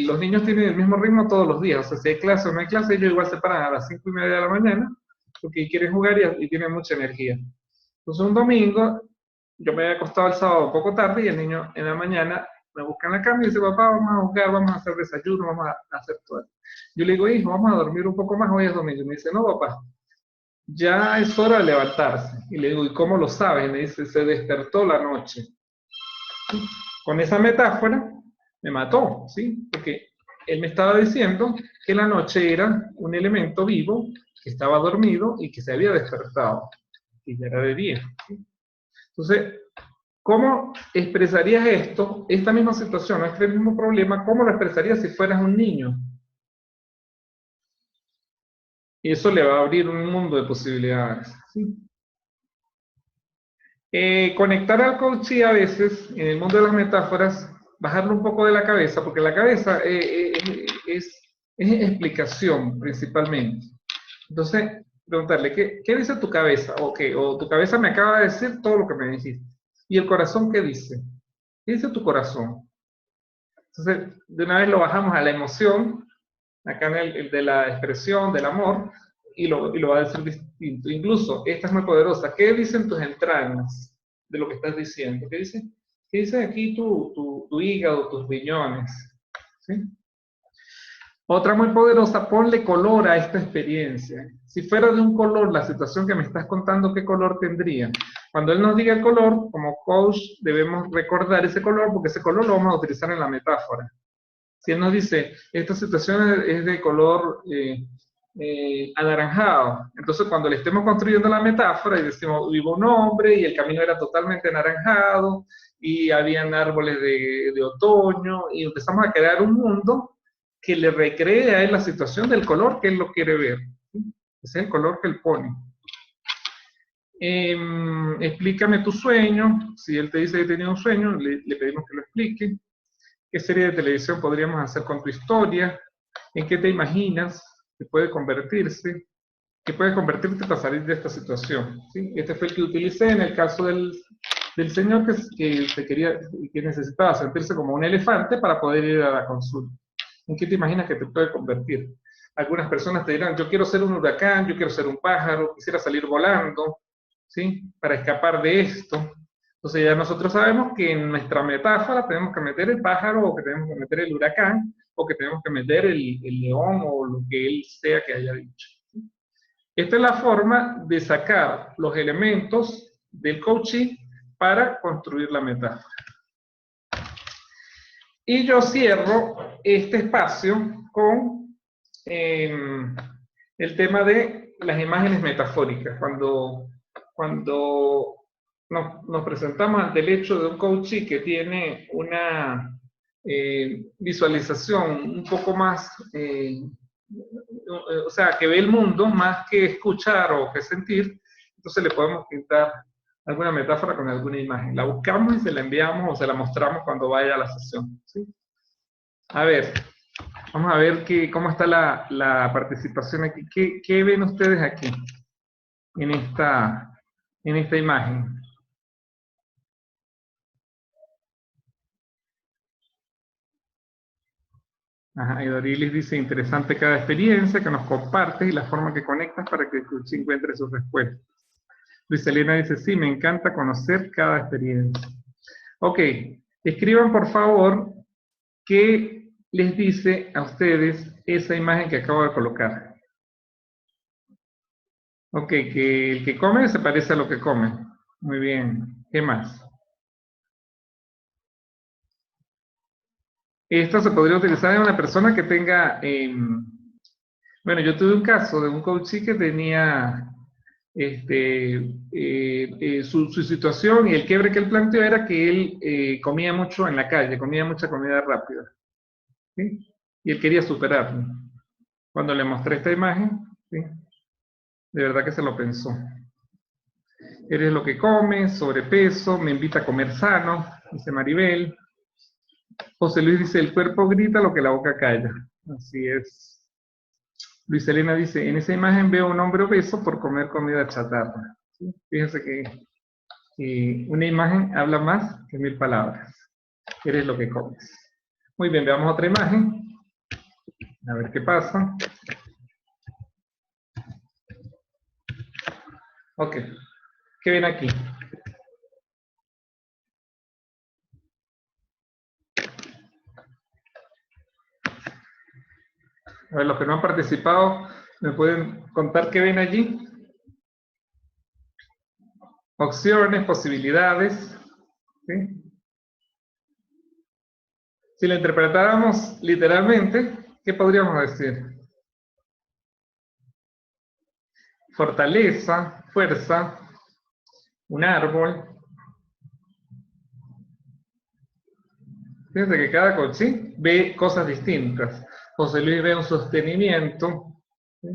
los niños tienen el mismo ritmo todos los días. O sea, si hay clase o no hay clase, ellos igual se paran a las 5:30 de la mañana porque quieren jugar y tienen mucha energía. Entonces un domingo, yo me había acostado el sábado un poco tarde y el niño en la mañana me busca en la cama y dice, papá, vamos a jugar, vamos a hacer desayuno, vamos a hacer todo. Yo le digo, hijo, vamos a dormir un poco más, hoy es domingo. Y me dice, no, papá, ya es hora de levantarse. Y le digo, ¿y cómo lo sabes? Y me dice, se despertó la noche. Con esa metáfora me mató, ¿sí? Porque él me estaba diciendo que la noche era un elemento vivo que estaba dormido y que se había despertado. Y ya era de día. ¿Sí? Entonces, ¿cómo expresarías esto, esta misma situación, este mismo problema, cómo lo expresarías si fueras un niño? Y eso le va a abrir un mundo de posibilidades. ¿Sí? Conectar al coaching a veces, en el mundo de las metáforas, bajarlo un poco de la cabeza, porque la cabeza es explicación principalmente. Entonces, preguntarle, ¿qué dice tu cabeza? O tu cabeza me acaba de decir todo lo que me dijiste. ¿Y el corazón qué dice? ¿Qué dice tu corazón? Entonces, de una vez lo bajamos a la emoción, acá en el de la expresión, del amor, y lo va a decir distinto. Incluso, esta es muy poderosa. ¿Qué dicen tus entrañas de lo que estás diciendo? ¿Qué dice aquí tu hígado, tus riñones? ¿Sí? Otra muy poderosa, ponle color a esta experiencia. Si fuera de un color la situación que me estás contando, ¿qué color tendría? Cuando él nos diga el color, como coach debemos recordar ese color porque ese color lo vamos a utilizar en la metáfora. Si él nos dice, esta situación es de color anaranjado. Entonces, cuando le estemos construyendo la metáfora y decimos, vivo un hombre y el camino era totalmente anaranjado y habían árboles de otoño y empezamos a crear un mundo que le recree a él la situación del color que él lo quiere ver. ¿Sí? Ese es el color que él pone. Explícame tu sueño. Si él te dice que tenía un sueño, le pedimos que lo explique. ¿Qué serie de televisión podríamos hacer con tu historia? ¿En qué te imaginas que puede convertirse? ¿Qué puede convertirte para salir de esta situación? ¿Sí? Este fue el que utilicé en el caso del señor que necesitaba sentirse como un elefante para poder ir a la consulta. ¿En qué te imaginas que te puede convertir? Algunas personas te dirán, yo quiero ser un huracán, yo quiero ser un pájaro, quisiera salir volando, ¿sí? Para escapar de esto. Entonces ya nosotros sabemos que en nuestra metáfora tenemos que meter el pájaro, o que tenemos que meter el huracán, o que tenemos que meter el león, o lo que él sea que haya dicho. Esta es la forma de sacar los elementos del coaching para construir la metáfora. Y yo cierro este espacio con el tema de las imágenes metafóricas. Cuando nos presentamos ante el hecho de un coaching que tiene una visualización un poco más, o sea, que ve el mundo más que escuchar o que sentir, entonces le podemos pintar alguna metáfora con alguna imagen. La buscamos y se la enviamos o se la mostramos cuando vaya a la sesión. ¿Sí? A ver, vamos a ver cómo está la participación aquí. ¿Qué ven ustedes aquí en esta imagen? Ajá, y Dorilis dice, interesante cada experiencia que nos compartes y la forma que conectas para que el coach encuentre sus respuestas. Luis Elena dice, sí, me encanta conocer cada experiencia. Ok, escriban por favor qué les dice a ustedes esa imagen que acabo de colocar. Ok, que el que come se parece a lo que come. Muy bien, ¿qué más? Esto se podría utilizar en una persona que tenga, bueno, yo tuve un caso de un coach que tenía su situación y el quiebre que él planteó era que él comía mucho en la calle, comía mucha comida rápida. ¿Sí? Y él quería superarlo. Cuando le mostré esta imagen, ¿sí? De verdad que se lo pensó. Eres lo que comes, sobrepeso, me invita a comer sano, dice Maribel. José Luis dice, el cuerpo grita lo que la boca calla. Así es. Luis Elena dice, en esa imagen veo a un hombre obeso por comer comida chatarra. ¿Sí? Fíjense que una imagen habla más que 1000 palabras. Eres lo que comes. Muy bien, veamos otra imagen. A ver qué pasa. Ok. ¿Qué ven aquí? A ver, los que no han participado, ¿me pueden contar qué ven allí? Opciones, posibilidades. ¿Sí? Si lo interpretáramos literalmente, ¿qué podríamos decir? Fortaleza, fuerza, un árbol. Fíjense que cada coaching ve cosas distintas. José Luis ve un sostenimiento. ¿Sí?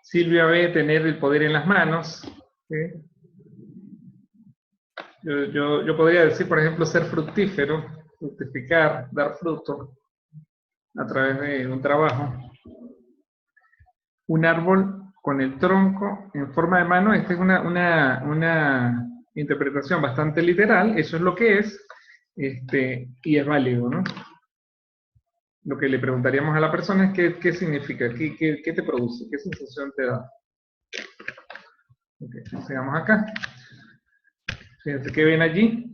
Silvia ve tener el poder en las manos. ¿Sí? Yo podría decir, por ejemplo, ser fructífero, fructificar, dar fruto a través de un trabajo. Un árbol con el tronco en forma de mano, esta es una interpretación bastante literal, eso es lo que es, y es válido, ¿no? Lo que le preguntaríamos a la persona es qué significa, qué te produce, qué sensación te da. Ok, sigamos acá. Fíjense qué ven allí.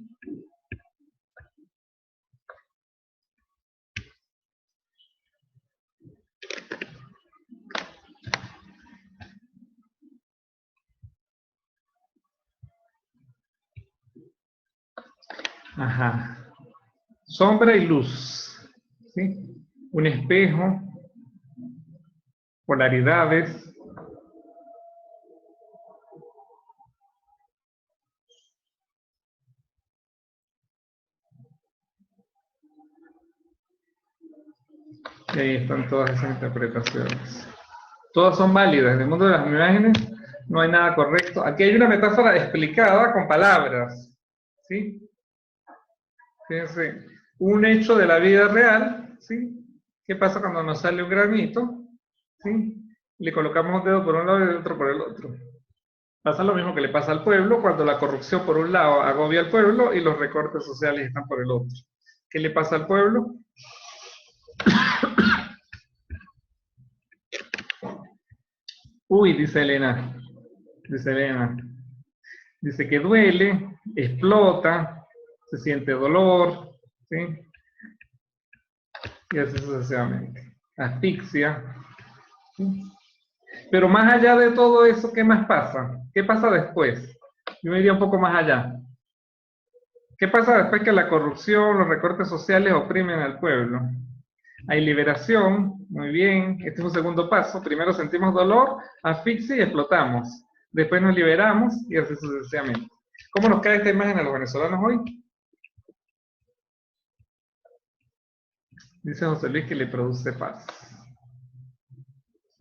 Ajá. Sombra y luz. ¿Sí? Un espejo. polaridades, y ahí están todas esas interpretaciones. Todas son válidas. En el mundo de las imágenes no hay nada correcto. Aquí hay una metáfora explicada con palabras, ¿sí? Fíjense, un hecho de la vida real, ¿sí? ¿Qué pasa cuando nos sale un granito? ¿Sí? Le colocamos un dedo por un lado y el otro por el otro. Pasa lo mismo que le pasa al pueblo cuando la corrupción por un lado agobia al pueblo y los recortes sociales están por el otro. ¿Qué le pasa al pueblo? Uy, dice Elena. Dice Elena. Dice que duele, explota, se siente dolor, ¿sí? Y así sucesivamente. Asfixia. ¿Sí? Pero más allá de todo eso, ¿qué más pasa? ¿Qué pasa después? Yo me iría un poco más allá. ¿Qué pasa después que la corrupción, los recortes sociales oprimen al pueblo? Hay liberación, muy bien, este es un segundo paso. Primero sentimos dolor, asfixia y explotamos. Después nos liberamos y así sucesivamente. ¿Cómo nos cae esta imagen a los venezolanos hoy? Dice José Luis que le produce paz.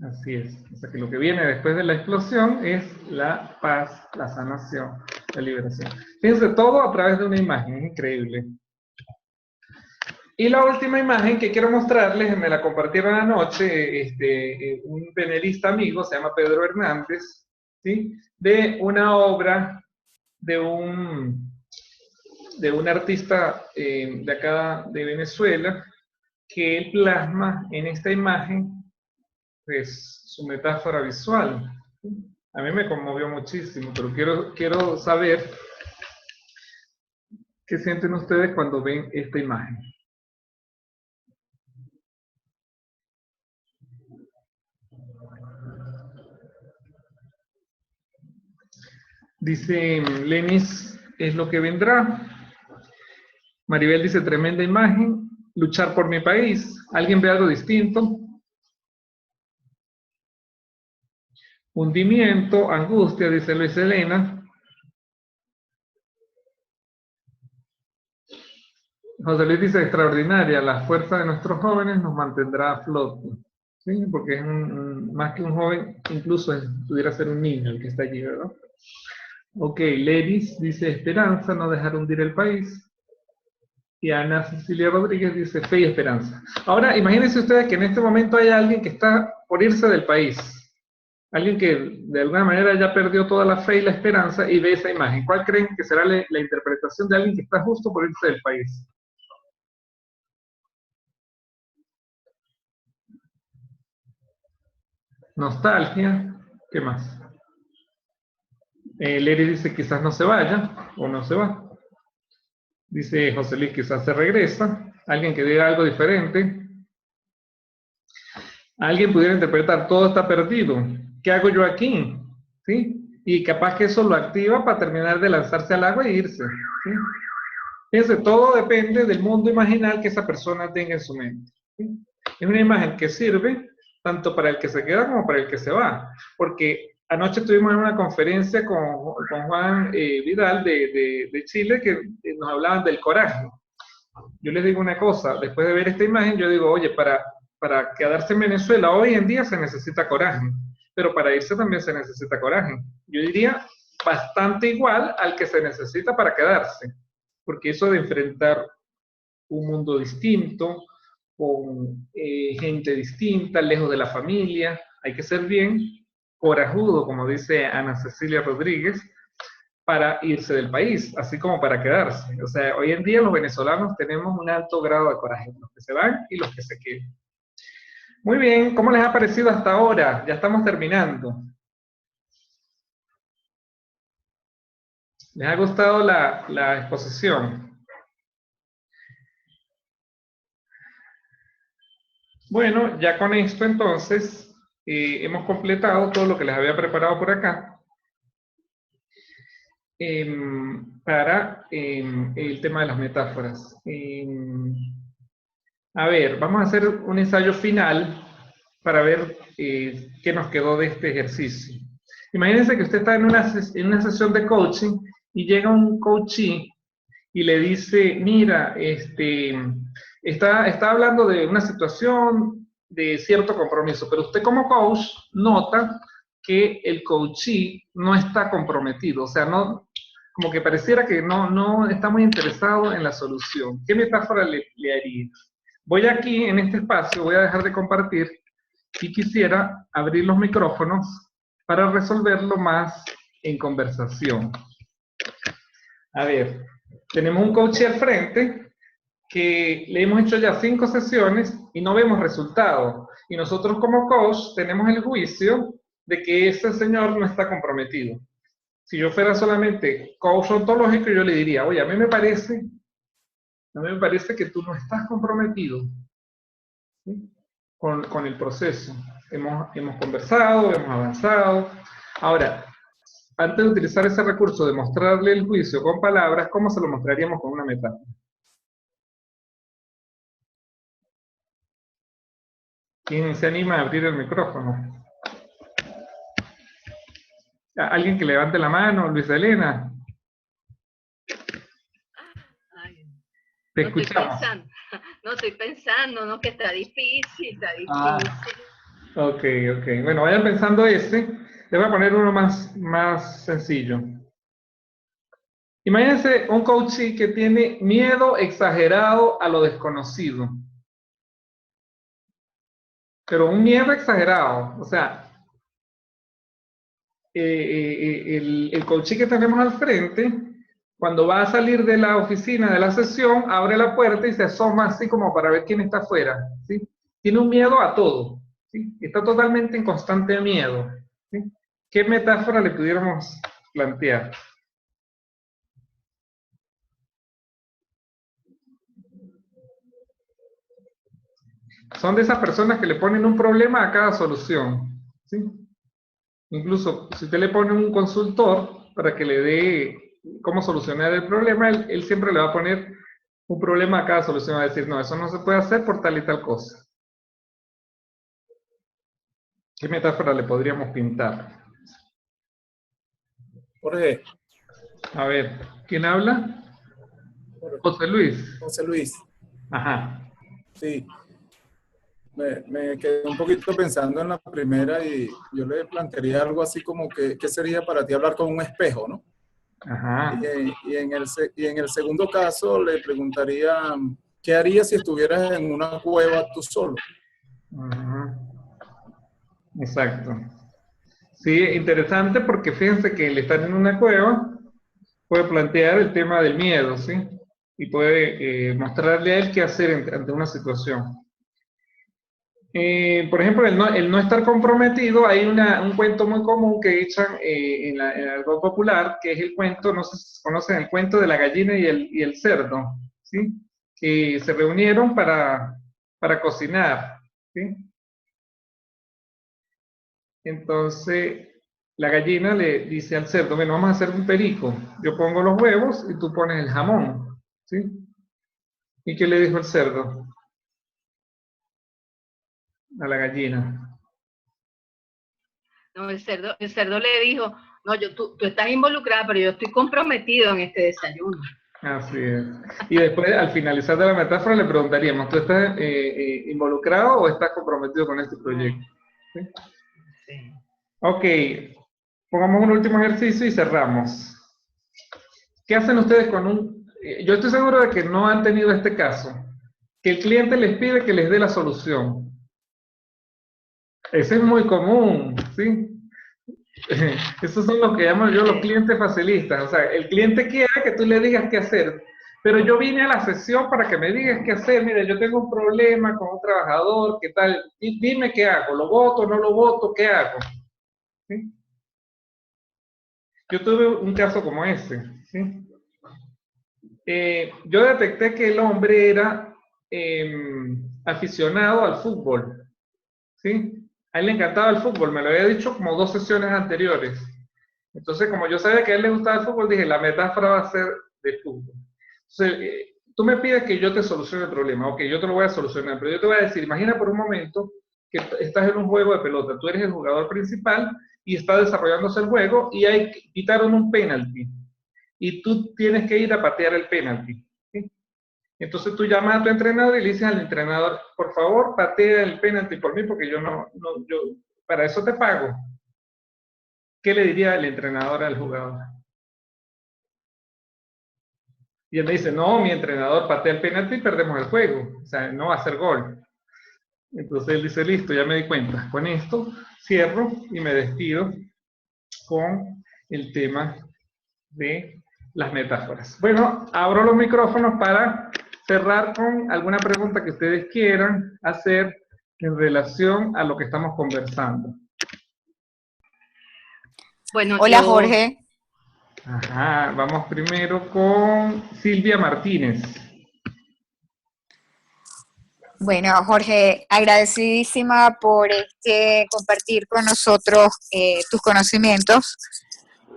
Así es. O sea que lo que viene después de la explosión es la paz, la sanación, la liberación. Fíjense, todo a través de una imagen, es increíble. Y la última imagen que quiero mostrarles, me la compartieron anoche, un penelista amigo, se llama Pedro Hernández, ¿sí? De una obra de un artista de acá de Venezuela, que él plasma en esta imagen pues, su metáfora visual. A mí me conmovió muchísimo, pero quiero saber qué sienten ustedes cuando ven esta imagen. Dice Lenis, es lo que vendrá. Maribel dice, tremenda imagen. Luchar por mi país. ¿Alguien ve algo distinto? Hundimiento, angustia, dice Luis Elena. José Luis dice, extraordinaria, la fuerza de nuestros jóvenes nos mantendrá a flote. ¿Sí? Porque es más que un joven, incluso pudiera ser un niño el que está allí, ¿verdad? Ok, Leris dice, esperanza, no dejar hundir el país. Y Ana Cecilia Rodríguez dice, fe y esperanza. Ahora, imagínense ustedes que en este momento hay alguien que está por irse del país. Alguien que de alguna manera ya perdió toda la fe y la esperanza y ve esa imagen. ¿Cuál creen que será la interpretación de alguien que está justo por irse del país? Nostalgia. ¿Qué más? Lery dice, quizás no se vaya o no se va. Dice José Luis, quizás se regresa. Alguien que diga algo diferente. Alguien pudiera interpretar, todo está perdido. ¿Qué hago yo aquí? ¿Sí? Y capaz que eso lo activa para terminar de lanzarse al agua e irse. ¿Sí? Fíjense, todo depende del mundo imaginal que esa persona tenga en su mente. ¿Sí? Es una imagen que sirve tanto para el que se queda como para el que se va. Porque anoche estuvimos en una conferencia con Juan Vidal de Chile que nos hablaban del coraje. Yo les digo una cosa, después de ver esta imagen, yo digo, oye, para quedarse en Venezuela hoy en día se necesita coraje, pero para irse también se necesita coraje. Yo diría bastante igual al que se necesita para quedarse, porque eso de enfrentar un mundo distinto, con gente distinta, lejos de la familia, hay que ser bien corajudo, como dice Ana Cecilia Rodríguez, para irse del país, así como para quedarse. O sea, hoy en día los venezolanos tenemos un alto grado de coraje, los que se van y los que se quedan. Muy bien, ¿cómo les ha parecido hasta ahora? Ya estamos terminando. ¿Les ha gustado la exposición? Bueno, ya con esto entonces hemos completado todo lo que les había preparado por acá para el tema de las metáforas. A ver, vamos a hacer un ensayo final para ver qué nos quedó de este ejercicio. Imagínense que usted está en una sesión de coaching y llega un coachee y le dice, mira, está hablando de una situación de cierto compromiso, pero usted como coach nota que el coachee no está comprometido, o sea, no, como que pareciera que no está muy interesado en la solución. ¿Qué metáfora le haría? Voy aquí, en este espacio, voy a dejar de compartir y quisiera abrir los micrófonos para resolverlo más en conversación. A ver, tenemos un coach al frente que le hemos hecho ya 5 sesiones y no vemos resultados. Y nosotros como coach tenemos el juicio de que ese señor no está comprometido. Si yo fuera solamente coach ontológico, yo le diría, oye, a mí me parece que tú no estás comprometido, ¿sí? con el proceso. Hemos conversado, hemos avanzado. Ahora, antes de utilizar ese recurso de mostrarle el juicio con palabras, ¿cómo se lo mostraríamos con una metáfora? ¿Quién se anima a abrir el micrófono? ¿Alguien que levante la mano? Luisa Elena. Ay, Te escuchamos. Estoy pensando, ¿no? Que está difícil, Ok. Bueno, vayan pensando ese. Les voy a poner uno más sencillo. Imagínense un coachee que tiene miedo exagerado a lo desconocido. Pero un miedo exagerado. O sea, el coachee que tenemos al frente, cuando va a salir de la oficina, de la sesión, abre la puerta y se asoma así como para ver quién está afuera, ¿sí? Tiene un miedo a todo, ¿sí? Está totalmente en constante miedo, ¿sí? ¿Qué metáfora le pudiéramos plantear? Son de esas personas que le ponen un problema a cada solución, ¿sí? Incluso si usted le pone un consultor para que le dé cómo solucionar el problema, él siempre le va a poner un problema a cada solución, va a decir, no, eso no se puede hacer por tal y tal cosa. ¿Qué metáfora le podríamos pintar? Jorge. A ver, ¿quién habla? José Luis. José Luis. Ajá. Sí. Me quedé un poquito pensando en la primera y yo le plantearía algo así como que, ¿qué sería para ti hablar con un espejo, no? Ajá. Y en el segundo caso le preguntaría, ¿qué harías si estuvieras en una cueva tú solo? Ajá. Exacto. Sí, interesante porque fíjense que el estar en una cueva puede plantear el tema del miedo, ¿sí? Y puede mostrarle a él qué hacer ante una situación. Por ejemplo, el no estar comprometido, hay un cuento muy común que echan en el argot popular, que es el cuento, no sé si conocen el cuento de la gallina y el cerdo, ¿sí? Que se reunieron para cocinar, ¿sí? Entonces, la gallina le dice al cerdo, bueno, vamos a hacer un perico, yo pongo los huevos y tú pones el jamón, ¿sí? ¿Y qué le dijo el cerdo a la gallina? No, el cerdo le dijo, no, tú estás involucrada, pero yo estoy comprometido en este desayuno. Así es. Y después, al finalizar de la metáfora, le preguntaríamos, ¿tú estás involucrado o estás comprometido con este proyecto? ¿Sí? Sí. Ok, pongamos un último ejercicio y cerramos. ¿Qué hacen ustedes con yo estoy seguro de que no han tenido este caso, que el cliente les pide que les dé la solución. Ese es muy común, ¿sí? Esos son los que llamo yo los clientes facilistas. O sea, el cliente quiere que tú le digas qué hacer. Pero yo vine a la sesión para que me digas qué hacer. Mira, yo tengo un problema con un trabajador, ¿qué tal? Y dime qué hago. ¿Lo voto, no lo voto? ¿Qué hago? ¿Sí? Yo tuve un caso como ese. ¿Sí? Yo detecté que el hombre era aficionado al fútbol. ¿Sí? A él le encantaba el fútbol, me lo había dicho como 2 sesiones anteriores. Entonces, como yo sabía que a él le gustaba el fútbol, dije, la metáfora va a ser de fútbol. Entonces, tú me pides que yo te solucione el problema, ok, yo te lo voy a solucionar, pero yo te voy a decir, imagina por un momento que estás en un juego de pelota, tú eres el jugador principal y está desarrollándose el juego y quitaron un penalti y tú tienes que ir a patear el penalti. ¿Sí? Entonces tú llamas a tu entrenador y le dices al entrenador, por favor, patea el penalti por mí porque yo para eso te pago. ¿Qué le diría el entrenador al jugador? Y él me dice, no, mi entrenador patea el penalti y perdemos el juego. O sea, no va a ser gol. Entonces él dice, listo, ya me di cuenta. Con esto cierro y me despido con el tema de las metáforas. Bueno, abro los micrófonos para cerrar con alguna pregunta que ustedes quieran hacer en relación a lo que estamos conversando. Bueno, hola, Jorge. Ajá, vamos primero con Silvia Martínez. Bueno, Jorge, agradecidísima por compartir con nosotros tus conocimientos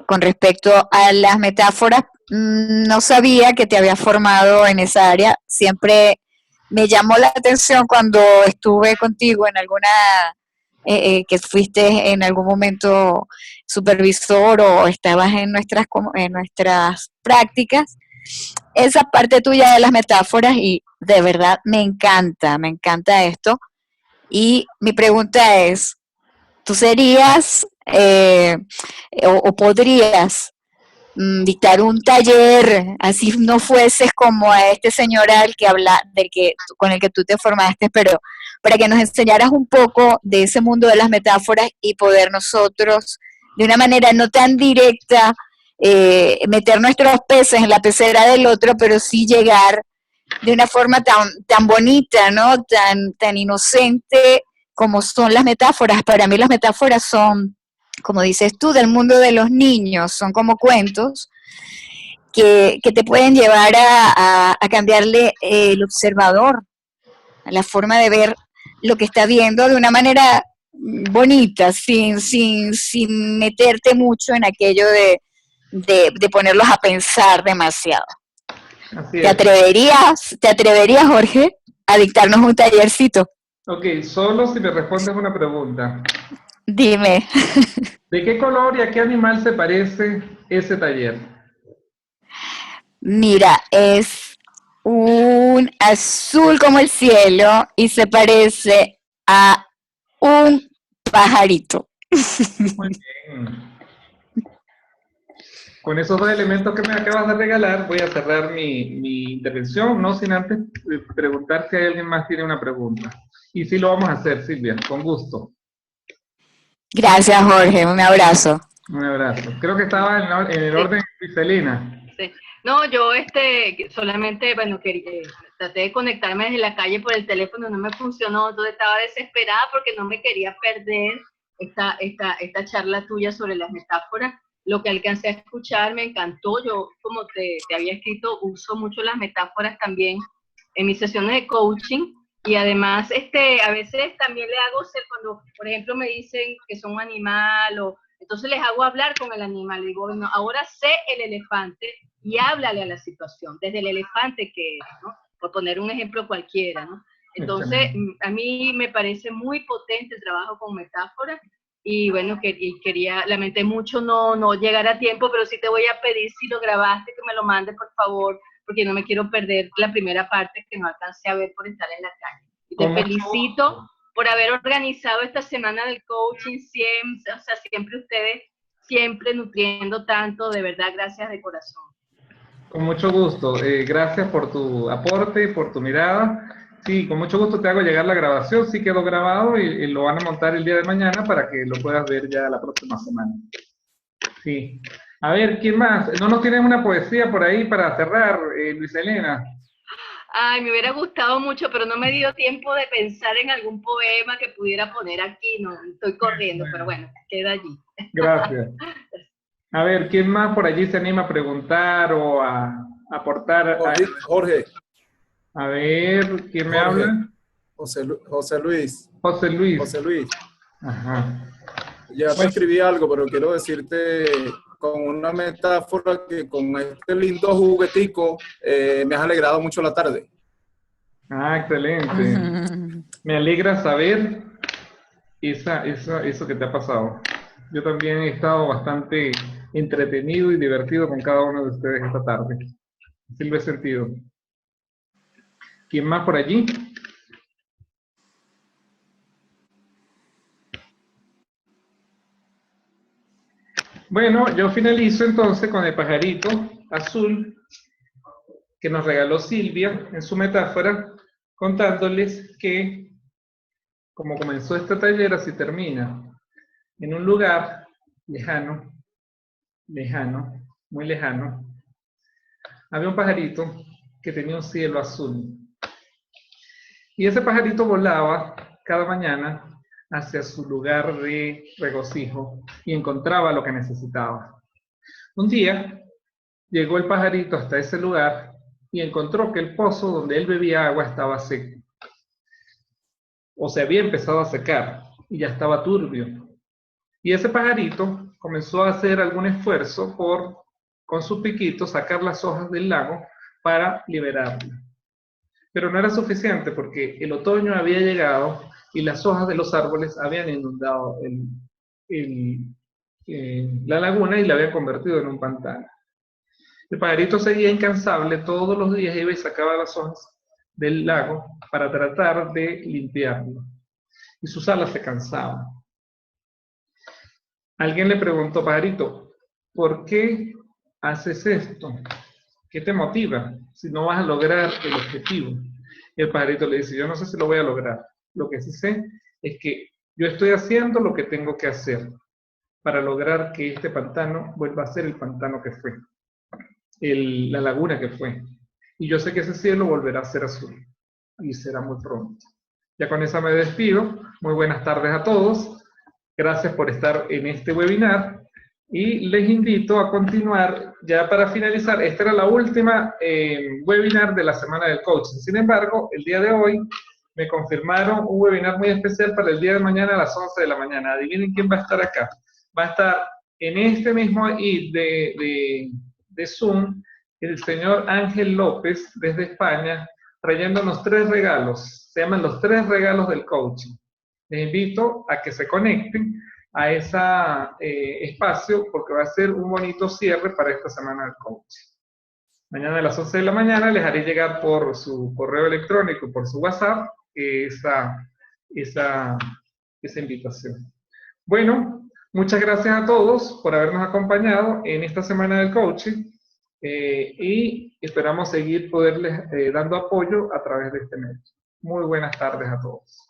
con respecto a las metáforas. No sabía que te habías formado en esa área. Siempre me llamó la atención cuando estuve contigo en alguna, que fuiste en algún momento supervisor o estabas en nuestras prácticas, esa parte tuya de las metáforas, y de verdad me encanta esto. Y mi pregunta es, ¿tú serías o podrías dictar un taller, así no fueses como a este señor con el que tú te formaste, pero para que nos enseñaras un poco de ese mundo de las metáforas y poder nosotros, de una manera no tan directa, meter nuestros peces en la pecera del otro, pero sí llegar de una forma tan bonita, ¿no? Tan inocente como son las metáforas. Para mí las metáforas son, como dices tú, del mundo de los niños, son como cuentos que te pueden llevar a cambiarle el observador, la forma de ver lo que está viendo de una manera bonita, sin meterte mucho en aquello de ponerlos a pensar demasiado. ¿Te atreverías, Jorge, a dictarnos un tallercito? Ok, solo si me respondes una pregunta. Dime. ¿De qué color y a qué animal se parece ese taller? Mira, es un azul como el cielo y se parece a un pajarito. Muy bien. Con esos dos elementos que me acabas de regalar, voy a cerrar mi intervención, no sin antes preguntar si alguien más tiene una pregunta. Y sí lo vamos a hacer, Silvia, con gusto. Gracias, Jorge, un abrazo. Un abrazo. Creo que estaba en el orden de Elena. Sí. No, yo solamente, bueno, traté de conectarme desde la calle por el teléfono, no me funcionó, entonces estaba desesperada porque no me quería perder esta charla tuya sobre las metáforas. Lo que alcancé a escuchar me encantó. Yo, como te había escrito, uso mucho las metáforas también en mis sesiones de coaching, y además a veces también le hago ser cuando, por ejemplo, me dicen que son un animal, entonces les hago hablar con el animal. Le digo, bueno, ahora sé el elefante y háblale a la situación, desde el elefante que eres, ¿no? Por poner un ejemplo cualquiera, ¿no? Entonces, a mí me parece muy potente el trabajo con metáforas. Y bueno, lamenté mucho no llegar a tiempo, pero sí te voy a pedir, si lo grabaste, que me lo mandes, por favor, porque no me quiero perder la primera parte que no alcancé a ver por estar en la calle. Y te felicito por haber organizado esta semana del coaching, siempre ustedes, siempre nutriendo tanto, de verdad, gracias de corazón. Con mucho gusto, gracias por tu aporte y por tu mirada. Sí, con mucho gusto te hago llegar la grabación, sí quedó grabado y lo van a montar el día de mañana para que lo puedas ver ya la próxima semana. Sí. A ver, ¿quién más? ¿No nos tienes una poesía por ahí para cerrar, Luis Elena? Ay, me hubiera gustado mucho, pero no me dio tiempo de pensar en algún poema que pudiera poner aquí. No, estoy corriendo, pero bueno, queda allí. Gracias. A ver, ¿quién más por allí se anima a preguntar o a aportar? Jorge. A ver, ¿quién me habla? José Luis. José Luis. José Luis. Ajá. Ya te escribí algo, pero quiero decirte con una metáfora que con este lindo juguetico me has alegrado mucho la tarde. Ah, excelente. Me alegra saber eso que te ha pasado. Yo también he estado bastante entretenido y divertido con cada uno de ustedes esta tarde. Sí lo he sentido. ¿Quién más por allí? Bueno, yo finalizo entonces con el pajarito azul que nos regaló Silvia en su metáfora, contándoles que como comenzó este taller, así termina. En un lugar lejano, muy lejano, había un pajarito que tenía un cielo azul. Y ese pajarito volaba cada mañana hacia su lugar de regocijo y encontraba lo que necesitaba. Un día llegó el pajarito hasta ese lugar y encontró que el pozo donde él bebía agua estaba seco. O se había empezado a secar y ya estaba turbio. Y ese pajarito comenzó a hacer algún esfuerzo por, con su piquito, sacar las hojas del lago para liberarlo. Pero no era suficiente porque el otoño había llegado y las hojas de los árboles habían inundado la laguna y la habían convertido en un pantano. El pajarito seguía incansable, todos los días iba y sacaba las hojas del lago para tratar de limpiarlo. Y sus alas se cansaban. Alguien le preguntó, pajarito, ¿por qué haces esto? ¿Qué te motiva si no vas a lograr el objetivo? Y el pajarito le dice, yo no sé si lo voy a lograr. Lo que sí sé es que yo estoy haciendo lo que tengo que hacer para lograr que este pantano vuelva a ser el pantano que fue, la laguna que fue. Y yo sé que ese cielo volverá a ser azul y será muy pronto. Ya con esa me despido. Muy buenas tardes a todos. Gracias por estar en este webinar y les invito a continuar ya para finalizar. Esta era la última webinar de la semana del coaching. Sin embargo, el día de hoy me confirmaron un webinar muy especial para el día de mañana a las 11 de la mañana. Adivinen quién va a estar acá. Va a estar en este mismo ID de Zoom el señor Ángel López desde España trayéndonos 3 regalos. Se llaman los 3 regalos del coaching. Les invito a que se conecten a ese espacio porque va a ser un bonito cierre para esta semana del coaching. Mañana a las 11 de la mañana les haré llegar por su correo electrónico, por su WhatsApp, esa invitación. Bueno, muchas gracias a todos por habernos acompañado en esta semana del coaching y esperamos seguir poderles dando apoyo a través de este medio. Muy buenas tardes a todos.